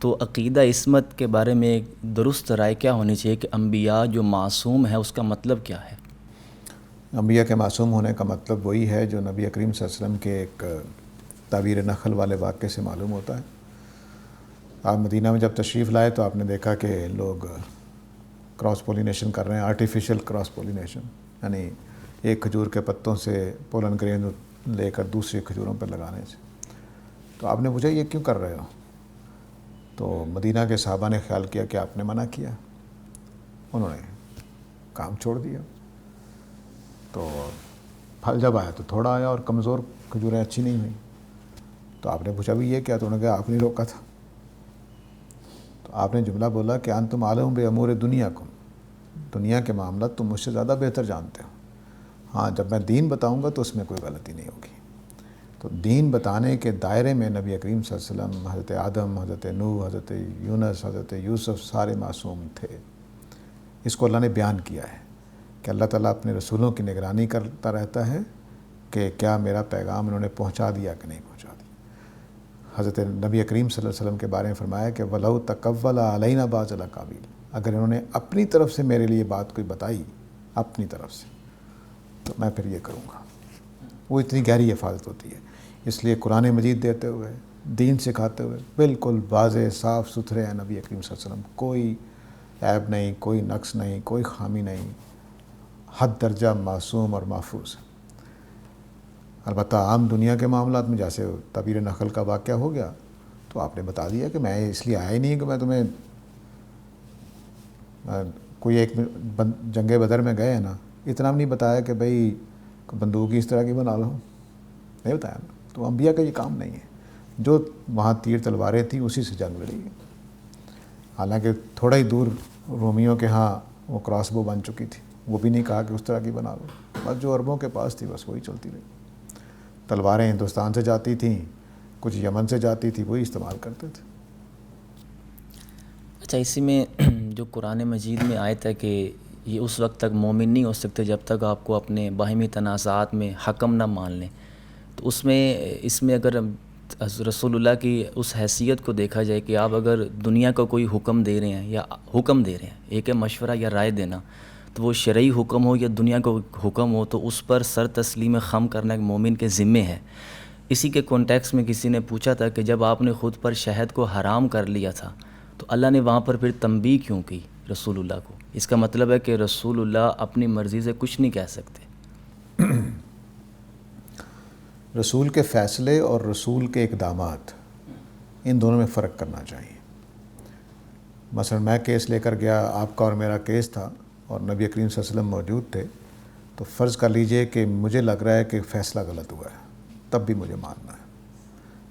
تو عقیدہ عصمت کے بارے میں ایک درست رائے کیا ہونی چاہیے کہ انبیاء جو معصوم ہیں اس کا مطلب کیا ہے؟ انبیاء کے معصوم ہونے کا مطلب وہی ہے جو نبی کریم صلی اللہ علیہ وسلم کے ایک تعبیر نخل والے واقعے سے معلوم ہوتا ہے. آپ مدینہ میں جب تشریف لائے تو آپ نے دیکھا کہ لوگ کراس پولینیشن کر رہے ہیں، آرٹیفیشل کراس پولینیشن، یعنی ایک کھجور کے پتوں سے پولن گرین لے کر دوسری کھجوروں پر لگانے سے. تو آپ نے پوچھا یہ کیوں کر رہے ہو؟ تو مدینہ کے صحابہ نے خیال کیا کہ آپ نے منع کیا، انہوں نے کام چھوڑ دیا. تو پھل جب آیا تو تھوڑا آیا اور کمزور کھجوریں اچھی نہیں ہوئیں. تو آپ نے پوچھا بھی یہ کیا؟ تو انہوں نے کہا آپ نے روکا تھا. تو آپ نے جملہ بولا کہ انتم عالم بامور دنیاکم، دنیا کے معاملات تم مجھ سے زیادہ بہتر جانتے ہو. ہاں جب میں دین بتاؤں گا تو اس میں کوئی غلطی نہیں ہوگی. تو دین بتانے کے دائرے میں نبی کریم صلی اللہ علیہ وسلم، حضرت آدم، حضرت نوح، حضرت یونس، حضرت یوسف سارے معصوم تھے. اس کو اللہ نے بیان کیا ہے کہ اللہ تعالیٰ اپنے رسولوں کی نگرانی کرتا رہتا ہے کہ کیا میرا پیغام انہوں نے پہنچا دیا کہ نہیں پہنچا دیا. حضرت نبی کریم صلی اللہ علیہ وسلم کے بارے میں فرمایا کہ وَلَوْ تَقَوَّلَ عَلَيْنَا بَعْضَ الْأَقَاوِيلِ، اگر انہوں نے اپنی طرف سے میرے لیے بات کوئی بتائی اپنی طرف سے تو میں پھر یہ کروں گا. وہ اتنی گہری حفاظت ہوتی ہے. اس لیے قرآن مجید دیتے ہوئے، دین سکھاتے ہوئے بالکل واضح صاف ستھرے ہیں نبی کریم صلی اللہ علیہ وسلم. کوئی عیب نہیں، کوئی نقص نہیں، کوئی خامی نہیں، حد درجہ معصوم اور محفوظ. البتہ عام دنیا کے معاملات میں جیسے تعبیر نخل کا واقعہ ہو گیا تو آپ نے بتا دیا کہ میں اس لیے آیا ہی نہیں کہ میں تمہیں کوئی ایک جنگ بدر میں گئے ہیں نا، اتنا بھی نہیں بتایا کہ بھئی بندوق اس طرح کی بنا لو، نہیں بتایا نا. تو انبیاء کا یہ کام نہیں ہے. جو وہاں تیر تلواریں تھیں اسی سے جنگ لڑی ہے. حالانکہ تھوڑا ہی دور رومیوں کے ہاں وہ کراس بو بن چکی تھی، وہ بھی نہیں کہا کہ اس طرح کی بنا لو. بس جو عربوں کے پاس تھی بس وہی چلتی رہی. تلواریں ہندوستان سے جاتی تھیں، کچھ یمن سے جاتی تھی، وہی استعمال کرتے تھے. اچھا، اسی میں جو قرآن مجید میں آیت ہے کہ یہ اس وقت تک مومن نہیں ہو سکتے جب تک آپ کو اپنے باہمی تنازعات میں حکم نہ مان لیں. تو اس میں اگر رسول اللہ کی اس حیثیت کو دیکھا جائے کہ آپ اگر دنیا کو کوئی حکم دے رہے ہیں یا حکم دے رہے ہیں، ایک ہے مشورہ یا رائے دینا، تو وہ شرعی حکم ہو یا دنیا کو حکم ہو تو اس پر سر تسلیم خم کرنا ایک مومن کے ذمے ہے. اسی کے کانٹیکس میں کسی نے پوچھا تھا کہ جب آپ نے خود پر شہد کو حرام کر لیا تھا تو اللہ نے وہاں پر پھر تنبیہ کیوں کی رسول اللہ کو؟ اس کا مطلب ہے کہ رسول اللہ اپنی مرضی سے کچھ نہیں کہہ سکتے. رسول کے فیصلے اور رسول کے اقدامات ان دونوں میں فرق کرنا چاہیے. مثلا میں کیس لے کر گیا، آپ کا اور میرا کیس تھا اور نبی کریم صلی اللہ علیہ وسلم موجود تھے، تو فرض کر لیجئے کہ مجھے لگ رہا ہے کہ فیصلہ غلط ہوا ہے، تب بھی مجھے ماننا ہے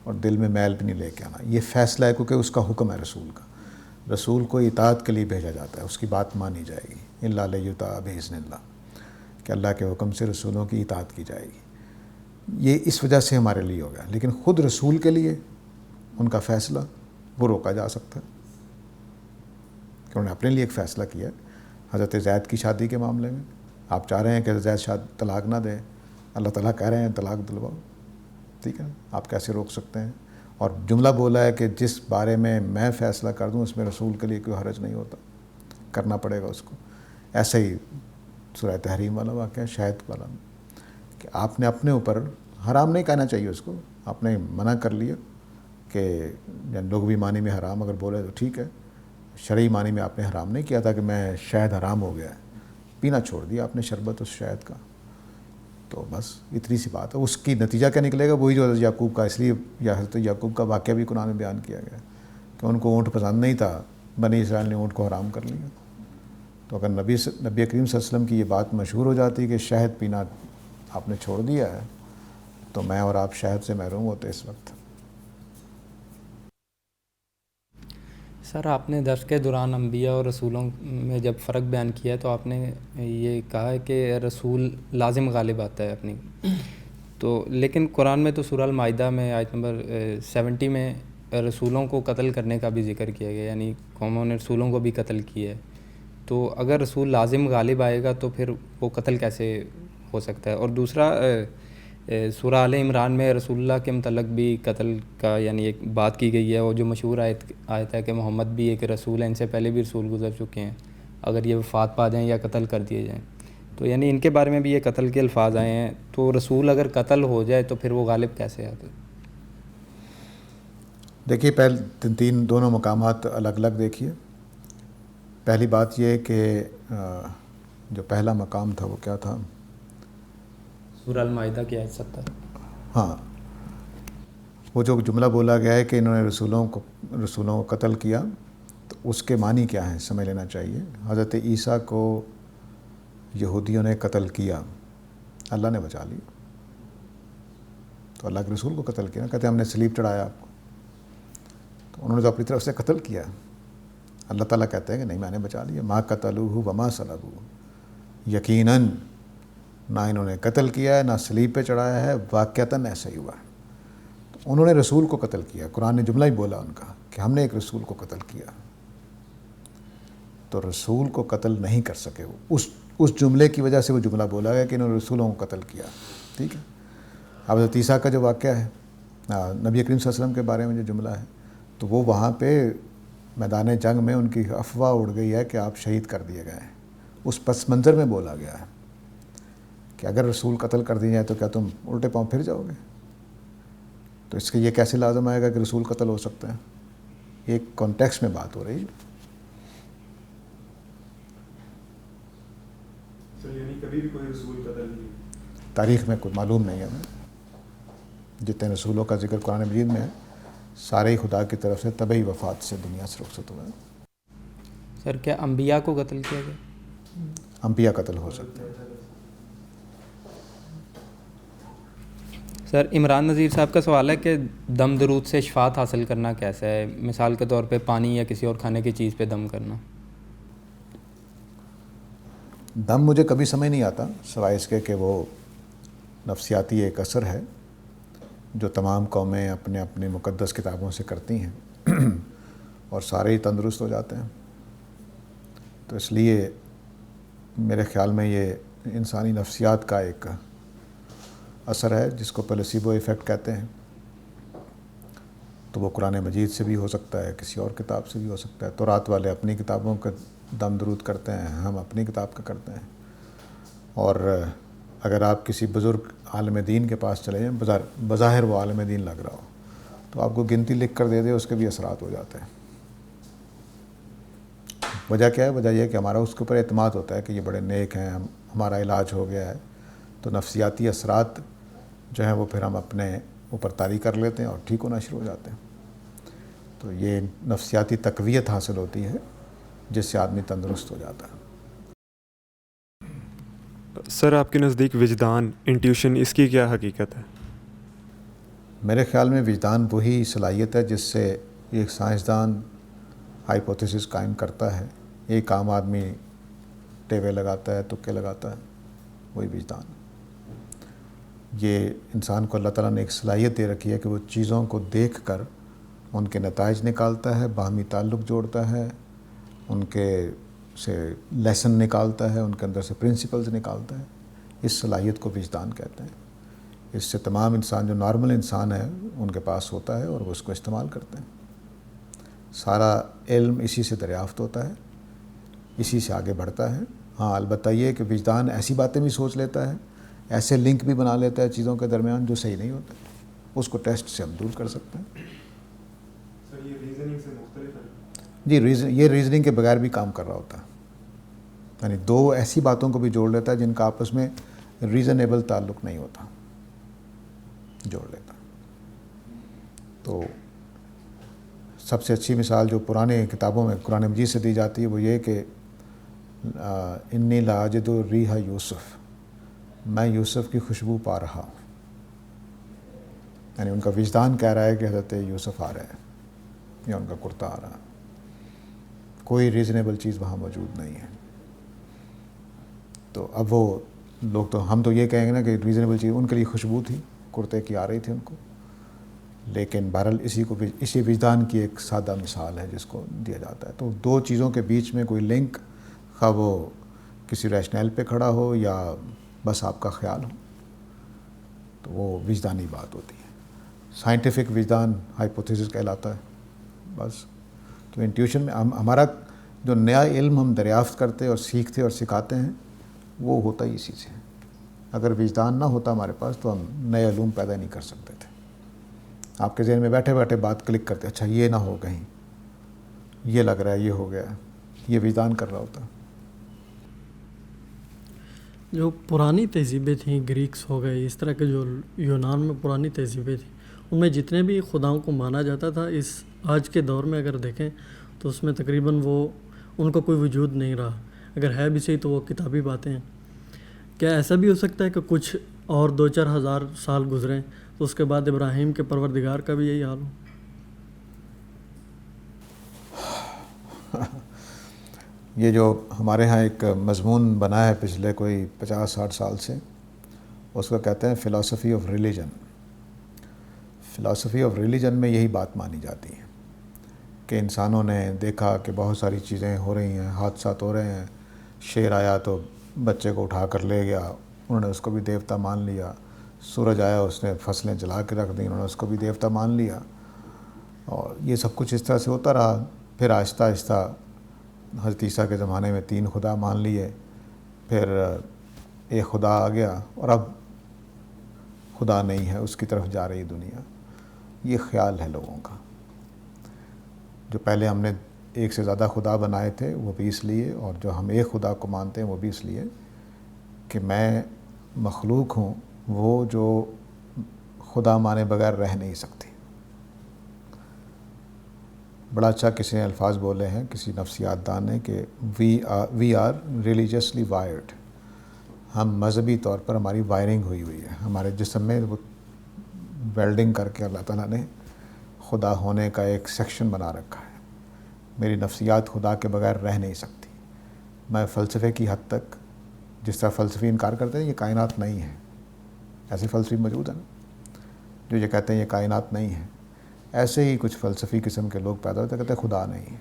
اور دل میں میل بھی نہیں لے کے آنا. یہ فیصلہ ہے کیونکہ اس کا حکم ہے رسول کا. رسول کو اطاعت کے لیے بھیجا جاتا ہے، اس کی بات مانی جائے گی. الا لیطاع باذن اللہ، کہ اللہ کے حکم سے رسولوں کی اطاعت کی جائے گی. یہ اس وجہ سے ہمارے لیے ہو گیا. لیکن خود رسول کے لیے ان کا فیصلہ وہ روکا جا سکتا ہے کہ انہوں نے اپنے لیے ایک فیصلہ کیا ہے. حضرت زید کی شادی کے معاملے میں آپ چاہ رہے ہیں کہ زید طلاق نہ دیں، اللہ تعالیٰ کہہ رہے ہیں طلاق دلواؤ، ٹھیک ہے، آپ کیسے روک سکتے ہیں؟ اور جملہ بولا ہے کہ جس بارے میں فیصلہ کر دوں اس میں رسول کے لیے کوئی حرج نہیں ہوتا، کرنا پڑے گا اس کو. ایسے ہی سورہ تحریم والا واقعہ، شہد والا، کہ آپ نے اپنے اوپر حرام نہیں کہنا چاہیے اس کو، آپ نے منع کر لیا کہ لغوی معنی میں حرام اگر بولے تو ٹھیک ہے، شرعی معنی میں آپ نے حرام نہیں کیا تھا کہ میں شہد حرام ہو گیا ہے، پینا چھوڑ دیا آپ نے شربت اس شہد کا. تو بس اتنی سی بات ہے. اس کی نتیجہ کیا نکلے گا؟ وہی جو حضرت یعقوب کا، اس لیے حضرت یعقوب کا واقعہ بھی قرآن میں بیان کیا گیا کہ ان کو اونٹ پسند نہیں تھا، بنی اسرائیل نے اونٹ کو حرام کر لیا. تو اگر نبی کریم صلی اللہ علیہ وسلم کی یہ بات مشہور ہو جاتی کہ شہد پینا آپ نے چھوڑ دیا ہے، تو میں اور آپ شہد سے محروم ہوتے اس وقت. سر آپ نے درس کے دوران انبیاء اور رسولوں میں جب فرق بیان کیا ہے تو آپ نے یہ کہا ہے کہ رسول لازم غالب آتا ہے اپنی، تو لیکن قرآن میں تو سورہ المائدہ میں آیت نمبر 70 میں رسولوں کو قتل کرنے کا بھی ذکر کیا گیا، یعنی قوموں نے رسولوں کو بھی قتل کیا ہے. تو اگر رسول لازم غالب آئے گا تو پھر وہ قتل کیسے ہو سکتا ہے؟ اور دوسرا سورہ آل عمران میں رسول اللہ کے متعلق بھی قتل کا یعنی ایک بات کی گئی ہے، وہ جو مشہور آیت ہے کہ محمد بھی ایک رسول ہے، ان سے پہلے بھی رسول گزر چکے ہیں، اگر یہ وفات پا جائیں یا قتل کر دیے جائیں تو یعنی ان کے بارے میں بھی یہ قتل کے الفاظ آئے ہیں. تو رسول اگر قتل ہو جائے تو پھر وہ غالب کیسے آتے؟ دیکھیے تین دونوں مقامات الگ الگ دیکھیے. پہلی بات یہ کہ جو پہلا مقام تھا وہ کیا تھا؟ سورہ المائدہ کی آیت 70. ہاں، وہ جو جملہ بولا گیا ہے کہ انہوں نے رسولوں کو قتل کیا، تو اس کے معنی کیا ہیں سمجھ لینا چاہیے. حضرت عیسیٰ کو یہودیوں نے قتل کیا، اللہ نے بچا لیا. تو اللہ کے رسول کو قتل کیا، کہتے ہیں ہم نے صلیب چڑھایا آپ کو، تو انہوں نے تو اپنی طرف سے قتل کیا. اللہ تعالیٰ کہتے ہیں کہ نہیں میں نے بچا لیا. ما قتلوہ وما صلبوہ، یقیناً نہ انہوں نے قتل کیا ہے نہ صلیب پہ چڑھایا ہے، واقعتاً ایسا ہی ہوا ہے. تو انہوں نے رسول کو قتل کیا. قرآن نے جملہ ہی بولا ان کا کہ ہم نے ایک رسول کو قتل کیا. تو رسول کو قتل نہیں کر سکے. اس جملے کی وجہ سے وہ جملہ بولا گیا کہ انہوں نے رسولوں کو قتل کیا. ٹھیک ہے. اب حضرت عیسیٰ کا جو واقعہ ہے، نبی کریم صلی اللہ علیہ وسلم کے بارے میں جو جملہ ہے، تو وہ وہاں پہ میدان جنگ میں ان کی افواہ اڑ گئی ہے کہ آپ شہید کر دیے گئے ہیں. اس پس منظر میں بولا گیا ہے کہ اگر رسول قتل کر دیے جائیں تو کیا تم الٹے پاؤں پھر جاؤ گے؟ تو اس کے یہ کیسے لازم آئے گا کہ رسول قتل ہو سکتا ہے؟ ایک کانٹیکس میں بات ہو رہی ہے. یعنی کبھی بھی کوئی رسول قتل نہیں؟ تاریخ میں کوئی معلوم نہیں ہے ہمیں. جتنے رسولوں کا ذکر قرآن مجید میں ہے سارے ہی خدا کی طرف سے طبعی وفات سے دنیا سے رخصت ہوئے ہیں. سر کیا انبیاء کو قتل کیا گیا؟ انبیاء قتل ہو سکتے ہیں. سر عمران نذیر صاحب کا سوال ہے کہ دم درود سے شفاعت حاصل کرنا کیسا ہے؟ مثال کے طور پہ پانی یا کسی اور کھانے کی چیز پہ دم کرنا. دم مجھے کبھی سمجھ نہیں آتا سوائے اس کے کہ وہ نفسیاتی ایک اثر ہے جو تمام قومیں اپنے اپنے مقدس کتابوں سے کرتی ہیں اور سارے ہی تندرست ہو جاتے ہیں. تو اس لیے میرے خیال میں یہ انسانی نفسیات کا ایک اثر ہے جس کو پلیسیبو ایفیکٹ کہتے ہیں. تو وہ قرآن مجید سے بھی ہو سکتا ہے، کسی اور کتاب سے بھی ہو سکتا ہے. تورات والے اپنی کتابوں کا دم درود کرتے ہیں، ہم اپنی کتاب کا کرتے ہیں. اور اگر آپ کسی بزرگ عالم دین کے پاس چلے جائیں، بظاہر وہ عالم دین لگ رہا ہو، تو آپ کو گنتی لکھ کر دے دے، اس کے بھی اثرات ہو جاتے ہیں۔ وجہ کیا ہے؟ وجہ یہ ہے کہ ہمارا اس کے اوپر اعتماد ہوتا ہے کہ یہ بڑے نیک ہیں، ہمارا علاج ہو گیا ہے، تو نفسیاتی اثرات جو ہیں وہ پھر ہم اپنے اوپر طاری کر لیتے ہیں اور ٹھیک ہونا شروع ہو جاتے ہیں۔ تو یہ نفسیاتی تقویت حاصل ہوتی ہے جس سے آدمی تندرست ہو جاتا ہے۔ سر آپ کے نزدیک وجدان، انٹیوشن، اس کی کیا حقیقت ہے؟ میرے خیال میں وجدان وہی صلاحیت ہے جس سے ایک سائنسدان ہائپوتھیسس قائم کرتا ہے، ایک عام آدمی ٹیوے لگاتا ہے، تکے لگاتا ہے، وہی وجدان۔ یہ انسان کو اللہ تعالیٰ نے ایک صلاحیت دے رکھی ہے کہ وہ چیزوں کو دیکھ کر ان کے نتائج نکالتا ہے، باہمی تعلق جوڑتا ہے، ان کے سے لیسن نکالتا ہے، ان کے اندر سے پرنسپلز نکالتا ہے۔ اس صلاحیت کو وجدان کہتے ہیں۔ اس سے تمام انسان جو نارمل انسان ہے ان کے پاس ہوتا ہے اور وہ اس کو استعمال کرتے ہیں۔ سارا علم اسی سے دریافت ہوتا ہے، اسی سے آگے بڑھتا ہے۔ ہاں البتہ یہ کہ وجدان ایسی باتیں بھی سوچ لیتا ہے، ایسے لنک بھی بنا لیتا ہے چیزوں کے درمیان جو صحیح نہیں ہوتے، اس کو ٹیسٹ سے ہم دور کر سکتے ہیں۔ سر یہ ریزننگ سے مختلف ہے؟ جی، یہ ریزننگ کے بغیر بھی کام کر رہا ہوتا ہے، یعنی دو ایسی باتوں کو بھی جوڑ لیتا ہے جن کا آپس میں ریزنیبل تعلق نہیں ہوتا، جوڑ لیتا۔ تو سب سے اچھی مثال جو پرانے کتابوں میں قرآن مجید سے دی جاتی ہے وہ یہ کہ انی لاجد ریح یوسف، میں یوسف کی خوشبو پا رہا ہوں، یعنی ان کا وجدان کہہ رہا ہے کہ حضرت یوسف آ رہے ہیں یا ان کا کرتا آ رہا ہے۔ کوئی ریزنیبل چیز وہاں موجود نہیں ہے۔ تو اب وہ لوگ تو ہم تو یہ کہیں گے نا کہ ریزنیبل چیز ان کے لیے خوشبو تھی، کرتے کی آ رہی تھی ان کو، لیکن بہرحال اسی وجدان کی ایک سادہ مثال ہے جس کو دیا جاتا ہے۔ تو دو چیزوں کے بیچ میں کوئی لنک، خواہ وہ کسی ریشنل پہ کھڑا ہو یا بس آپ کا خیال ہو، تو وہ وجدانی بات ہوتی ہے۔ سائنٹیفک وجدان ہائپوتھیسس کہلاتا ہے بس۔ تو انٹیوشن میں ہمارا جو نیا علم ہم دریافت کرتے اور سیکھتے اور سکھاتے ہیں وہ ہوتا ہی اسی سے ہے۔ اگر وجدان نہ ہوتا ہمارے پاس تو ہم نئے علوم پیدا نہیں کر سکتے تھے۔ آپ کے ذہن میں بیٹھے بیٹھے بات کلک کرتے، اچھا یہ نہ ہو کہیں، یہ لگ رہا ہے یہ ہو گیا، یہ وجدان کر رہا ہوتا۔ جو پرانی تہذیبیں تھیں، گریکس ہو گئے، اس طرح کے جو یونان میں پرانی تہذیبیں تھیں، ان میں جتنے بھی خداؤں کو مانا جاتا تھا، اس آج کے دور میں اگر دیکھیں تو اس میں تقریباً وہ ان کا کوئی وجود نہیں رہا، اگر ہے بھی صحیح تو وہ کتابی باتیں ہیں۔ کیا ایسا بھی ہو سکتا ہے کہ کچھ اور 2-4 ہزار سال گزریں تو اس کے بعد ابراہیم کے پروردگار کا بھی یہی حال ہو؟ یہ جو ہمارے ہاں ایک مضمون بنا ہے پچھلے کوئی 50-60 سال سے، اس کو کہتے ہیں philosophy of religion. Philosophy of religion میں یہی بات مانی جاتی ہے کہ انسانوں نے دیکھا کہ بہت ساری چیزیں ہو رہی ہیں، حادثات ہو رہے ہیں، شیر آیا تو بچے کو اٹھا کر لے گیا، انہوں نے اس کو بھی دیوتا مان لیا، سورج آیا اس نے فصلیں جلا کے رکھ دیں، انہوں نے اس کو بھی دیوتا مان لیا، اور یہ سب کچھ اس طرح سے ہوتا رہا۔ پھر آہستہ آہستہ حضرت عیسیٰ کے زمانے میں 3 خدا مان لیے، پھر ایک خدا آ گیا، اور اب خدا نہیں ہے، اس کی طرف جا رہی دنیا۔ یہ خیال ہے لوگوں کا۔ جو پہلے ہم نے ایک سے زیادہ خدا بنائے تھے وہ بھی اس لیے، اور جو ہم ایک خدا کو مانتے ہیں وہ بھی اس لیے کہ میں مخلوق ہوں وہ جو خدا مانے بغیر رہ نہیں سکتی۔ بڑا اچھا کسی نے الفاظ بولے ہیں کسی نفسیات دان نے کہ وی آر ریلیجسلی وائرڈ، ہم مذہبی طور پر ہماری وائرنگ ہوئی ہے، ہمارے جسم میں وہ ویلڈنگ کر کے اللہ تعالیٰ نے خدا ہونے کا ایک سیکشن بنا رکھا ہے۔ میری نفسیات خدا کے بغیر رہ نہیں سکتی۔ میں فلسفے کی حد تک، جس طرح فلسفی انکار کرتے ہیں یہ کائنات نہیں ہے، ایسے فلسفی موجود ہیں جو یہ کہتے ہیں یہ کائنات نہیں ہے، ایسے ہی کچھ فلسفی قسم کے لوگ پیدا ہوتے ہیں کہتے ہیں خدا نہیں ہے۔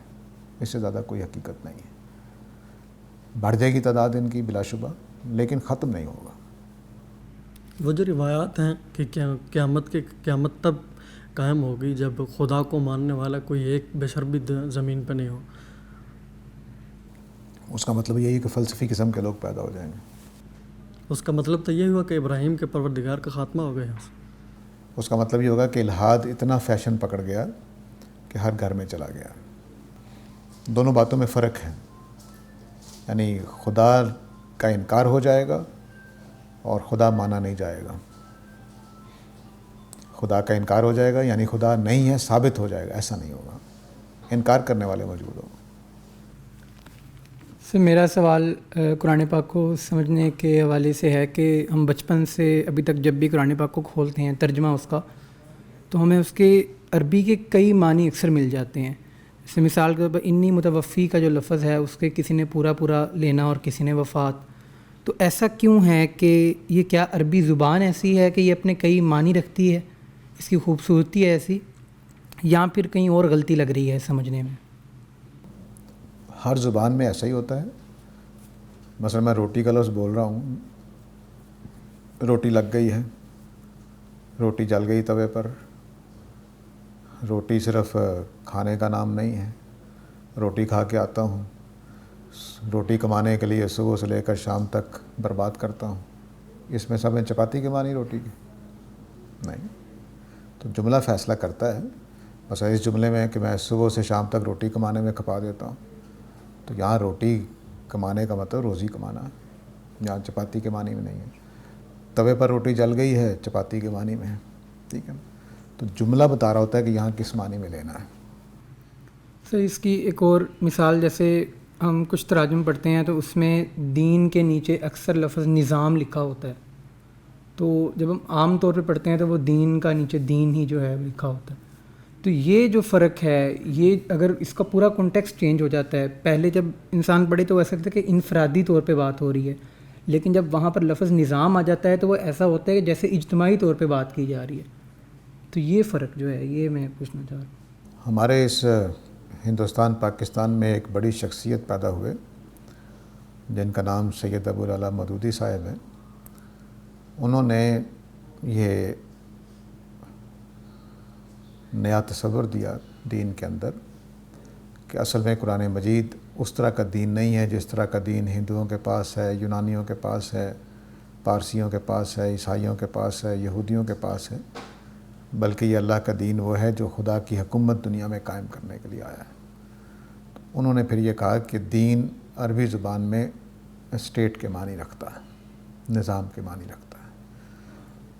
اس سے زیادہ کوئی حقیقت نہیں ہے۔ بڑھ جائے گی تعداد ان کی بلا شبہ، لیکن ختم نہیں ہوگا۔ وہ جو روایات ہیں کہ قیامت تب قائم ہوگی جب خدا کو ماننے والا کوئی ایک بشر بھی زمین پہ نہیں ہو، اس کا مطلب یہی ہے کہ فلسفی قسم کے لوگ پیدا ہو جائیں گے۔ اس کا مطلب تو یہ ہوا کہ ابراہیم کے پروردگار کا خاتمہ ہو گیا. اس کا مطلب یہ ہوگا کہ الحاد اتنا فیشن پکڑ گیا کہ ہر گھر میں چلا گیا. دونوں باتوں میں فرق ہے. یعنی خدا کا انکار ہو جائے گا اور خدا مانا نہیں جائے گا. خدا کا انکار ہو جائے گا یعنی خدا نہیں ہے ثابت ہو جائے گا، ایسا نہیں ہوگا. انکار کرنے والے موجود ہوں. سر میرا سوال قرآن پاک کو سمجھنے کے حوالے سے ہے کہ ہم بچپن سے ابھی تک جب بھی قرآن پاک کو کھولتے ہیں ترجمہ اس کا، تو ہمیں اس کے عربی کے کئی معنی اکثر مل جاتے ہیں. جیسے مثال کے طور پر انی متوفی کا جو لفظ ہے اس کے کسی نے پورا لینا اور کسی نے وفات. تو ایسا کیوں ہے کہ یہ کیا عربی زبان ایسی ہے کہ یہ اپنے کئی معنی رکھتی ہے، اس کی خوبصورتی ہے ایسی، یا پھر کہیں اور غلطی لگ رہی ہے سمجھنے میں؟ ہر زبان میں ایسا ہی ہوتا ہے. مثلا میں روٹی کا لفظ بول رہا ہوں، روٹی لگ گئی ہے، روٹی جل گئی توے پر. روٹی صرف کھانے کا نام نہیں ہے. روٹی کھا کے آتا ہوں، روٹی کمانے کے لیے صبح سے لے کر شام تک برباد کرتا ہوں. اس میں سب میں چپاتی کے معنی روٹی کی نہیں. تو جملہ فیصلہ کرتا ہے. بس اس جملے میں کہ میں صبح سے شام تک روٹی کمانے میں کھپا دیتا ہوں، تو یہاں روٹی کمانے کا مطلب روزی کمانا ہے، یہاں چپاتی کے معنی میں نہیں ہے. توے پر روٹی جل گئی ہے چپاتی کے معنی میں ہے. ٹھیک ہے، تو جملہ بتا رہا ہوتا ہے کہ یہاں کس معنی میں لینا ہے. سر اس کی ایک اور مثال، جیسے ہم کچھ تراجم پڑھتے ہیں تو اس میں دین کے نیچے اکثر لفظ نظام لکھا ہوتا ہے. تو جب ہم عام طور پہ پڑھتے ہیں تو وہ دین کا نیچے دین ہی جو ہے لکھا ہوتا ہے. تو یہ جو فرق ہے، یہ اگر اس کا پورا کانٹیکسٹ چینج ہو جاتا ہے، پہلے جب انسان پڑھے تو ایسا لگتا ہے کہ انفرادی طور پہ بات ہو رہی ہے، لیکن جب وہاں پر لفظ نظام آ جاتا ہے تو وہ ایسا ہوتا ہے کہ جیسے اجتماعی طور پہ بات کی جا رہی ہے. تو یہ فرق جو ہے یہ میں پوچھنا چاہ رہا ہوں. ہمارے اس ہندوستان پاکستان میں ایک بڑی شخصیت پیدا ہوئے جن کا نام سید ابو العلا مودودی صاحب ہے. انہوں نے یہ نیا تصور دیا دین کے اندر کہ اصل میں قرآن مجید اس طرح کا دین نہیں ہے جس طرح کا دین ہندوؤں کے پاس ہے، یونانیوں کے پاس ہے، پارسیوں کے پاس ہے، عیسائیوں کے پاس ہے، یہودیوں کے پاس ہے، بلکہ یہ اللہ کا دین وہ ہے جو خدا کی حکومت دنیا میں قائم کرنے کے لیے آیا ہے. انہوں نے پھر یہ کہا کہ دین عربی زبان میں اسٹیٹ کے معنی رکھتا ہے، نظام کے معنی رکھتا ہے.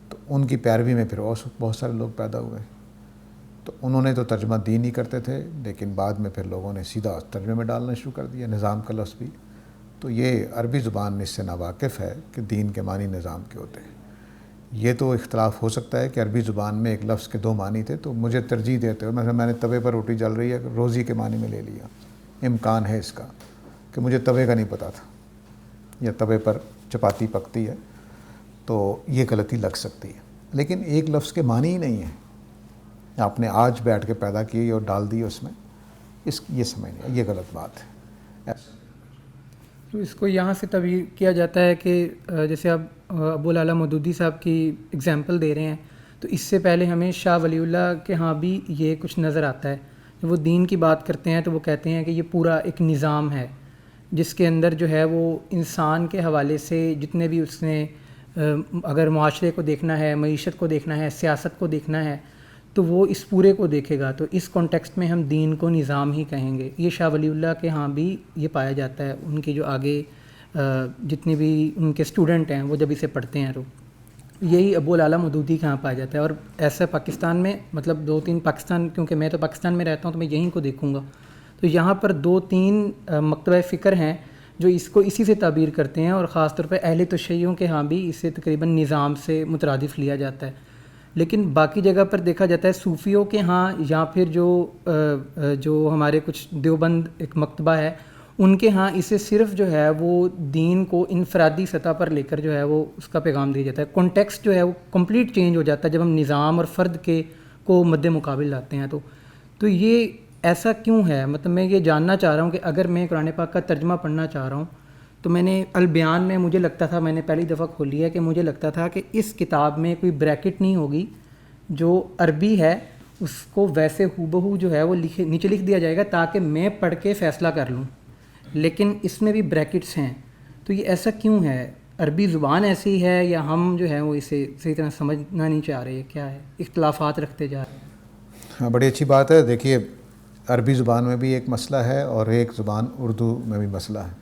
تو ان کی پیروی میں پھر اور بہت سارے لوگ پیدا ہوئے. تو انہوں نے تو ترجمہ دین ہی کرتے تھے، لیکن بعد میں پھر لوگوں نے سیدھا ترجمے میں ڈالنا شروع کر دیا نظام کا لفظ بھی. تو یہ عربی زبان اس سے ناواقف ہے کہ دین کے معنی نظام کے ہوتے ہیں. یہ تو اختلاف ہو سکتا ہے کہ عربی زبان میں ایک لفظ کے دو معنی تھے تو مجھے ترجیح دیتے ہو، مثلا میں نے توے پر روٹی جل رہی ہے روزی کے معنی میں لے لیا. امکان ہے اس کا کہ مجھے توے کا نہیں پتہ تھا یا توے پر چپاتی پکتی ہے، تو یہ غلطی لگ سکتی ہے. لیکن ایک لفظ کے معنی ہی نہیں ہے. آپ نے آج بیٹھ کے پیدا کی اور ڈال دی اس میں، یہ سمجھنا یہ غلط بات ہے. تو اس کو یہاں سے تعبیر کیا جاتا ہے کہ جیسے اب ابو العلا مودودی صاحب کی اگزامپل دے رہے ہیں، تو اس سے پہلے ہمیں شاہ ولی اللہ کے ہاں بھی یہ کچھ نظر آتا ہے. جب وہ دین کی بات کرتے ہیں تو وہ کہتے ہیں کہ یہ پورا ایک نظام ہے جس کے اندر جو ہے وہ انسان کے حوالے سے جتنے بھی اس نے اگر معاشرے کو دیکھنا ہے، معیشت کو دیکھنا ہے، سیاست کو دیکھنا ہے، تو وہ اس پورے کو دیکھے گا. تو اس کانٹیکسٹ میں ہم دین کو نظام ہی کہیں گے. یہ شاہ ولی اللہ کے ہاں بھی یہ پایا جاتا ہے. ان کی جو آگے جتنے بھی ان کے اسٹوڈنٹ ہیں وہ جب اسے پڑھتے ہیں تو یہی ابو العلا مودودی کے ہاں پایا جاتا ہے. اور ایسا پاکستان میں مطلب 2-3 پاکستان، کیونکہ میں تو پاکستان میں رہتا ہوں تو میں یہیں کو دیکھوں گا، تو یہاں پر 2-3 مکتبہ فکر ہیں جو اس کو اسی سے تعبیر کرتے ہیں، اور خاص طور پہ اہل تشیعوں کے ہاں بھی اسے تقریباً نظام سے مترادف لیا جاتا ہے. لیکن باقی جگہ پر دیکھا جاتا ہے صوفیوں کے ہاں یا پھر جو ہمارے کچھ دیوبند ایک مکتبہ ہے ان کے ہاں اسے صرف جو ہے وہ دین کو انفرادی سطح پر لے کر جو ہے وہ اس کا پیغام دیا جاتا ہے. کانٹیکسٹ جو ہے وہ کمپلیٹ چینج ہو جاتا ہے جب ہم نظام اور فرد کو مد مقابل لاتے ہیں. تو یہ ایسا کیوں ہے؟ مطلب میں یہ جاننا چاہ رہا ہوں کہ اگر میں قرآن پاک کا ترجمہ پڑھنا چاہ رہا ہوں تو میں نے البیان میں مجھے لگتا تھا، میں نے پہلی دفعہ کھولی ہے کہ مجھے لگتا تھا کہ اس کتاب میں کوئی بریکٹ نہیں ہوگی، جو عربی ہے اس کو ویسے ہو بہو جو ہے وہ نیچے لکھ دیا جائے گا تاکہ میں پڑھ کے فیصلہ کر لوں، لیکن اس میں بھی بریکٹس ہیں. تو یہ ایسا کیوں ہے؟ عربی زبان ایسی ہے یا ہم جو ہے وہ اسے صحیح طرح سمجھنا نہیں چاہ رہے، کیا ہے اختلافات رکھتے جا رہے ہیں؟ ہاں بڑی اچھی بات ہے. دیکھیے عربی زبان میں بھی ایک مسئلہ ہے اور ایک زبان اردو میں بھی مسئلہ ہے.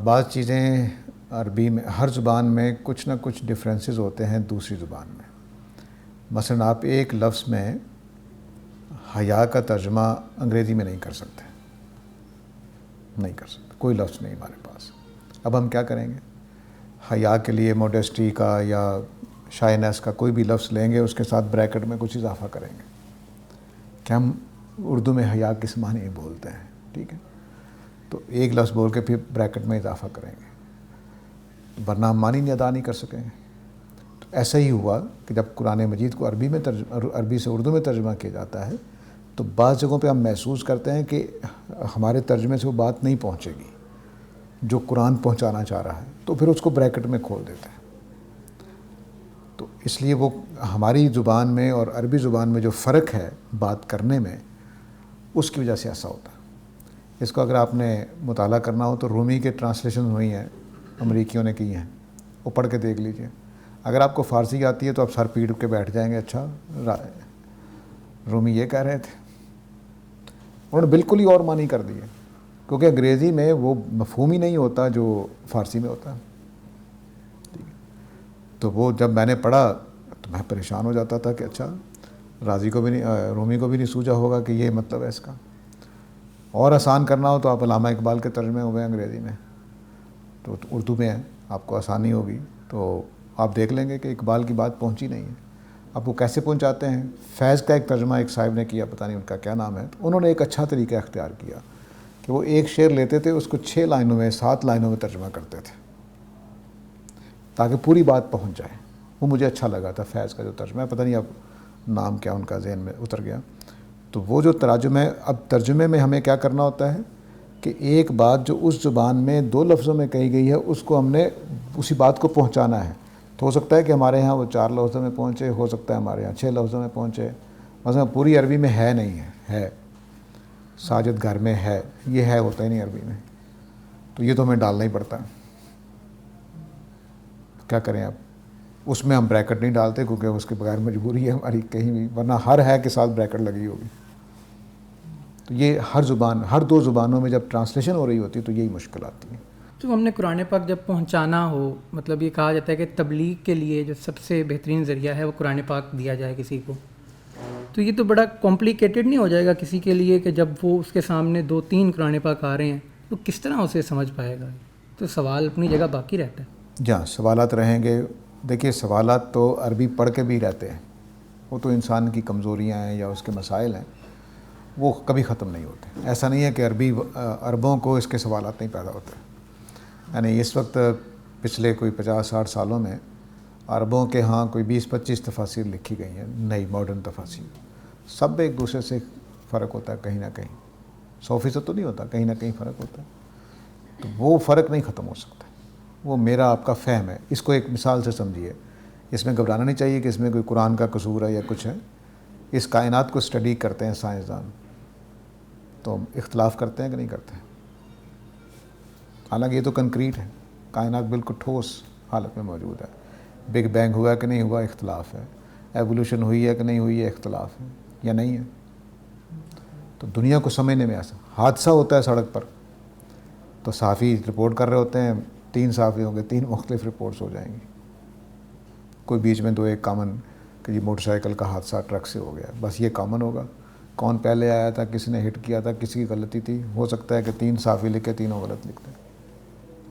بعض چیزیں عربی میں، ہر زبان میں کچھ نہ کچھ ڈفرینسز ہوتے ہیں دوسری زبان میں. مثلا آپ ایک لفظ میں حیا کا ترجمہ انگریزی میں نہیں کر سکتے، نہیں کر سکتے، کوئی لفظ نہیں ہمارے پاس. اب ہم کیا کریں گے؟ حیا کے لیے موڈیسٹی کا یا شائنیس کا کوئی بھی لفظ لیں گے، اس کے ساتھ بریکٹ میں کچھ اضافہ کریں گے کہ ہم اردو میں حیا کس معنی بولتے ہیں. ٹھیک ہے، تو ایک لفظ بول کے پھر بریکٹ میں اضافہ کریں گے، ورنہ ہم معنی نہیں ادا نہیں کر سکیں گے. تو ایسا ہی ہوا کہ جب قرآن مجید کو عربی سے اردو میں ترجمہ کیا جاتا ہے تو بعض جگہوں پہ ہم محسوس کرتے ہیں کہ ہمارے ترجمے سے وہ بات نہیں پہنچے گی جو قرآن پہنچانا چاہ رہا ہے، تو پھر اس کو بریکٹ میں کھول دیتے ہیں. تو اس لیے وہ ہماری زبان میں اور عربی زبان میں جو فرق ہے بات کرنے میں، اس کی وجہ سے ایسا ہوتا ہے. اس کو اگر آپ نے مطالعہ کرنا ہو تو رومی کے ٹرانسلیشن ہوئی ہیں، امریکیوں نے کی ہیں، وہ پڑھ کے دیکھ لیجئے. اگر آپ کو فارسی آتی ہے تو آپ سر پیڑ کے بیٹھ جائیں گے، اچھا رومی یہ کہہ رہے تھے. انہوں نے بالکل ہی اور معنی کر دیے، کیونکہ انگریزی میں وہ مفہوم ہی نہیں ہوتا جو فارسی میں ہوتا ہے. تو وہ جب میں نے پڑھا تو میں پریشان ہو جاتا تھا کہ اچھا رازی کو بھی نہیں، رومی کو بھی نہیں سوجا ہوگا کہ یہ مطلب ہے اس کا. اور آسان کرنا ہو تو آپ علامہ اقبال کے ترجمے ہو گئے انگریزی میں، تو اردو میں ہے، آپ کو آسانی ہوگی تو آپ دیکھ لیں گے کہ اقبال کی بات پہنچی نہیں ہے. اب وہ کیسے پہنچاتے ہیں؟ فیض کا ایک ترجمہ ایک صاحب نے کیا، پتہ نہیں ان کا کیا نام ہے. تو انہوں نے ایک اچھا طریقہ اختیار کیا کہ وہ ایک شعر لیتے تھے، اس کو 6 لائنوں میں 7 لائنوں میں ترجمہ کرتے تھے تاکہ پوری بات پہنچ جائے. وہ مجھے اچھا لگا تھا فیض کا جو ترجمہ ہے، پتہ نہیں اب نام کیا ان کا ذہن میں اتر گیا. تو وہ جو ترجمہ ہے، اب ترجمے میں ہمیں کیا کرنا ہوتا ہے کہ ایک بات جو اس زبان میں 2 لفظوں میں کہی گئی ہے اس کو ہم نے اسی بات کو پہنچانا ہے. تو ہو سکتا ہے کہ ہمارے ہاں وہ 4 لفظوں میں پہنچے، ہو سکتا ہے ہمارے ہاں 6 لفظوں میں پہنچے. مثلا پوری عربی میں ہے نہیں ہے ساجد گھر میں ہے، یہ ہے ہوتا ہی نہیں عربی میں، تو یہ تو ہمیں ڈالنا ہی پڑتا ہے. کیا کریں اب؟ اس میں ہم بریکٹ نہیں ڈالتے کیونکہ اس کے بغیر مجبوری ہے ہماری کہیں بھی، ورنہ ہر ہے کے ساتھ بریکٹ لگی ہوگی. تو یہ ہر 2 زبانوں میں جب ٹرانسلیشن ہو رہی ہوتی ہے تو یہی مشکل آتی ہے. تو ہم نے قرآن پاک جب پہنچانا ہو، مطلب یہ کہا جاتا ہے کہ تبلیغ کے لیے جو سب سے بہترین ذریعہ ہے وہ قرآن پاک دیا جائے کسی کو. تو یہ تو بڑا کمپلیکیٹڈ نہیں ہو جائے گا کسی کے لیے کہ جب وہ اس کے سامنے 2-3 قرآن پاک آ رہے ہیں تو کس طرح اسے سمجھ پائے گا؟ تو سوال اپنی جگہ باقی رہتا ہے. جہاں سوالات رہیں گے. دیکھیے سوالات تو عربی پڑھ کے بھی رہتے ہیں، وہ تو انسان کی کمزوریاں ہیں یا اس کے مسائل ہیں، وہ کبھی ختم نہیں ہوتے. ایسا نہیں ہے کہ عربوں کو اس کے سوالات نہیں پیدا ہوتے. یعنی اس وقت پچھلے کوئی 50-60 سالوں میں عربوں کے ہاں کوئی 20-25 تفاسیر لکھی گئی ہیں، نئی ماڈرن تفاسیر. سب ایک دوسرے سے فرق ہوتا ہے کہیں نہ کہیں، 100% تو نہیں ہوتا، کہیں نہ کہیں فرق ہوتا ہے. تو وہ فرق نہیں ختم ہو سکتا. وہ میرا آپ کا فہم ہے. اس کو ایک مثال سے سمجھیے. اس میں گھبرانا نہیں چاہیے کہ اس میں کوئی قرآن کا قصور ہے یا کچھ ہے. اس کائنات کو اسٹڈی کرتے ہیں سائنسدان، تو اختلاف کرتے ہیں کہ نہیں کرتے ہیں؟ حالانکہ یہ تو کنکریٹ ہے، کائنات بالکل ٹھوس حالت میں موجود ہے. بگ بینگ ہوا کہ نہیں ہوا، اختلاف ہے. ایوولوشن ہوئی ہے کہ نہیں ہوئی ہے، اختلاف ہے یا نہیں ہے. تو دنیا کو سمجھنے میں ایسا حادثہ ہوتا ہے سڑک پر تو صحافی رپورٹ کر رہے ہوتے ہیں، 3 صحافی ہوں گے، 3 مختلف رپورٹس ہو جائیں گی. کوئی بیچ میں 2-1 کامن کہ یہ موٹر سائیکل کا حادثہ ٹرک سے ہو گیا، بس یہ کامن ہوگا. کون پہلے آیا تھا، کس نے ہٹ کیا تھا، کسی کی غلطی تھی. ہو سکتا ہے کہ 3 صحافی لکھے، تینوں غلط لکھتے،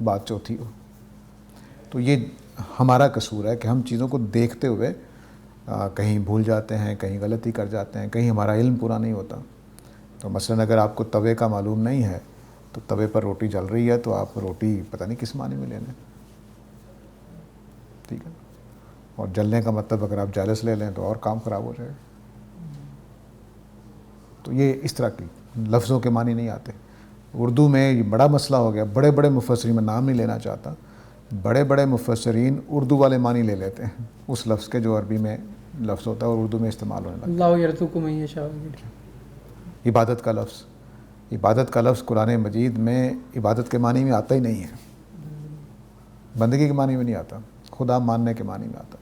بات چوتھی ہو. تو یہ ہمارا قصور ہے کہ ہم چیزوں کو دیکھتے ہوئے کہیں بھول جاتے ہیں، کہیں غلطی کر جاتے ہیں، کہیں ہمارا علم پورا نہیں ہوتا. تو مثلا اگر آپ کو توے کا معلوم نہیں ہے تو توے پر روٹی جل رہی ہے تو آپ روٹی پتہ نہیں کس معنی میں لینا ہے. ٹھیک ہے، اور جلنے کا مطلب اگر آپ جالس لے لیں تو اور کام خراب ہو جائے. تو یہ اس طرح کی لفظوں کے معنی نہیں آتے. اردو میں یہ بڑا مسئلہ ہو گیا. بڑے بڑے مفسرین، میں نام نہیں لینا چاہتا، بڑے بڑے مفسرین اردو والے معنی لے لیتے ہیں اس لفظ کے جو عربی میں لفظ ہوتا ہے اور اردو میں استعمال ہونے لگتا ہے. اللہ یرزقکم من یشاء. عبادت کا لفظ، عبادت کا لفظ قرآن مجید میں عبادت کے معنی میں آتا ہی نہیں ہے. بندگی کے معنی میں نہیں آتا، خدا ماننے کے معنی میں آتا.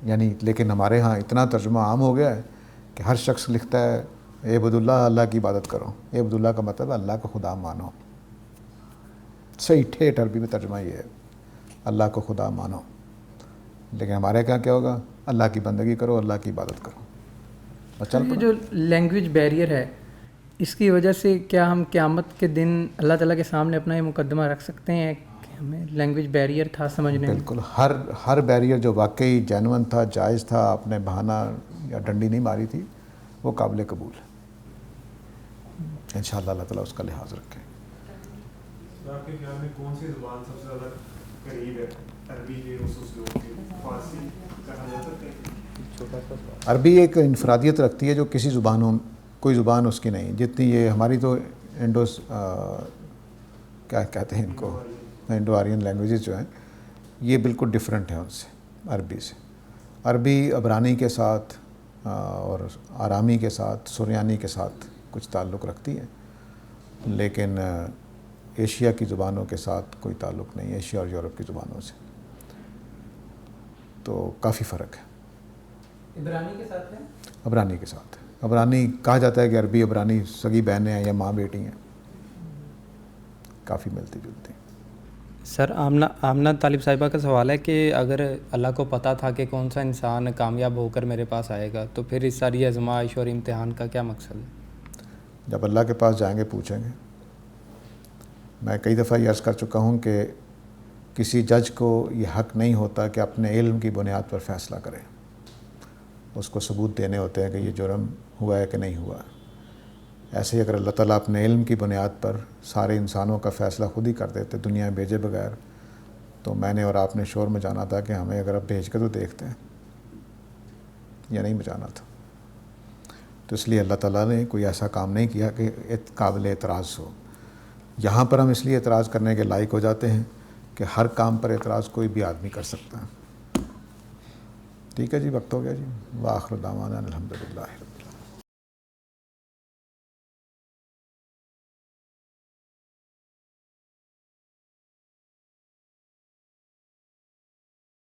یعنی لیکن ہمارے ہاں اتنا ترجمہ عام ہو گیا ہے کہ ہر شخص لکھتا ہے عبد اللہ، اللہ کی عبادت کرو. عبد اللہ کا مطلب ہے اللہ کو خدا مانو. صحیح ٹھیٹ عربی میں ترجمہ یہ ہے، اللہ کو خدا مانو. لیکن ہمارے کیا ہوگا، اللہ کی بندگی کرو، اللہ کی عبادت کرو. یہ جو لینگویج بیریئر ہے، اس کی وجہ سے کیا ہم قیامت کے دن اللہ تعالیٰ کے سامنے اپنا یہ مقدمہ رکھ سکتے ہیں کہ ہمیں لینگویج بیریئر تھا سمجھنے میں؟ بالکل. ہر بیریئر جو واقعی جینون تھا، جائز تھا، آپ نے بہانہ یا ڈنڈی نہیں ماری تھی، وہ قابل قبول ہے. انشاءاللہ اللہ تعالیٰ اس کا لحاظ رکھے. آپ کے خیال میں کون سی زبان سب سے زیادہ قریب ہے عربی کے خصوص لوگوں کی؟ فارسی کہا جا سکتا ہے؟ عربی ایک انفرادیت رکھتی ہے جو کسی کوئی زبان اس کی نہیں. جتنی یہ ہماری تو کیا کہتے ہیں ان کو، انڈو آرین لینگویجز جو ہیں، یہ بالکل ڈفرینٹ ہیں ان سے، عربی سے. عربی عبرانی کے ساتھ اور آرامی کے ساتھ، سریانی کے ساتھ کچھ تعلق رکھتی ہے، لیکن ایشیا کی زبانوں کے ساتھ کوئی تعلق نہیں، ایشیا اور یورپ کی زبانوں سے. تو کافی فرق ہے. عبرانی کے ساتھ ہے؟ عبرانی کے ساتھ ہے. عبرانی کہا جاتا ہے کہ عربی عبرانی سگی بہنیں ہیں یا ماں بیٹی ہیں، کافی ملتی جلتی. سر آمنہ طالب صاحبہ کا سوال ہے کہ اگر اللہ کو پتہ تھا کہ کون سا انسان کامیاب ہو کر میرے پاس آئے گا، تو پھر اس ساری آزمائش اور امتحان کا کیا مقصد ہے؟ جب اللہ کے پاس جائیں گے پوچھیں گے. میں کئی دفعہ یہ عرض کر چکا ہوں کہ کسی جج کو یہ حق نہیں ہوتا کہ اپنے علم کی بنیاد پر فیصلہ کرے. اس کو ثبوت دینے ہوتے ہیں کہ یہ جرم ہوا ہے کہ نہیں ہوا. ایسے ہی اگر اللہ تعالیٰ اپنے علم کی بنیاد پر سارے انسانوں کا فیصلہ خود ہی کر دیتے دنیا میں بھیجے بغیر، تو میں نے اور آپ نے شور مچانا تھا کہ ہمیں اگر اب بھیج کے تو دیکھتے ہیں، یا نہیں مچانا تھا. تو اس لیے اللہ تعالیٰ نے کوئی ایسا کام نہیں کیا کہ قابل اعتراض ہو. یہاں پر ہم اس لیے اعتراض کرنے کے لائق ہو جاتے ہیں کہ ہر کام پر اعتراض کوئی بھی آدمی کر سکتا ہے. ٹھیک ہے جی، وقت ہو گیا جی. وآخر دعوانا الحمدللہ.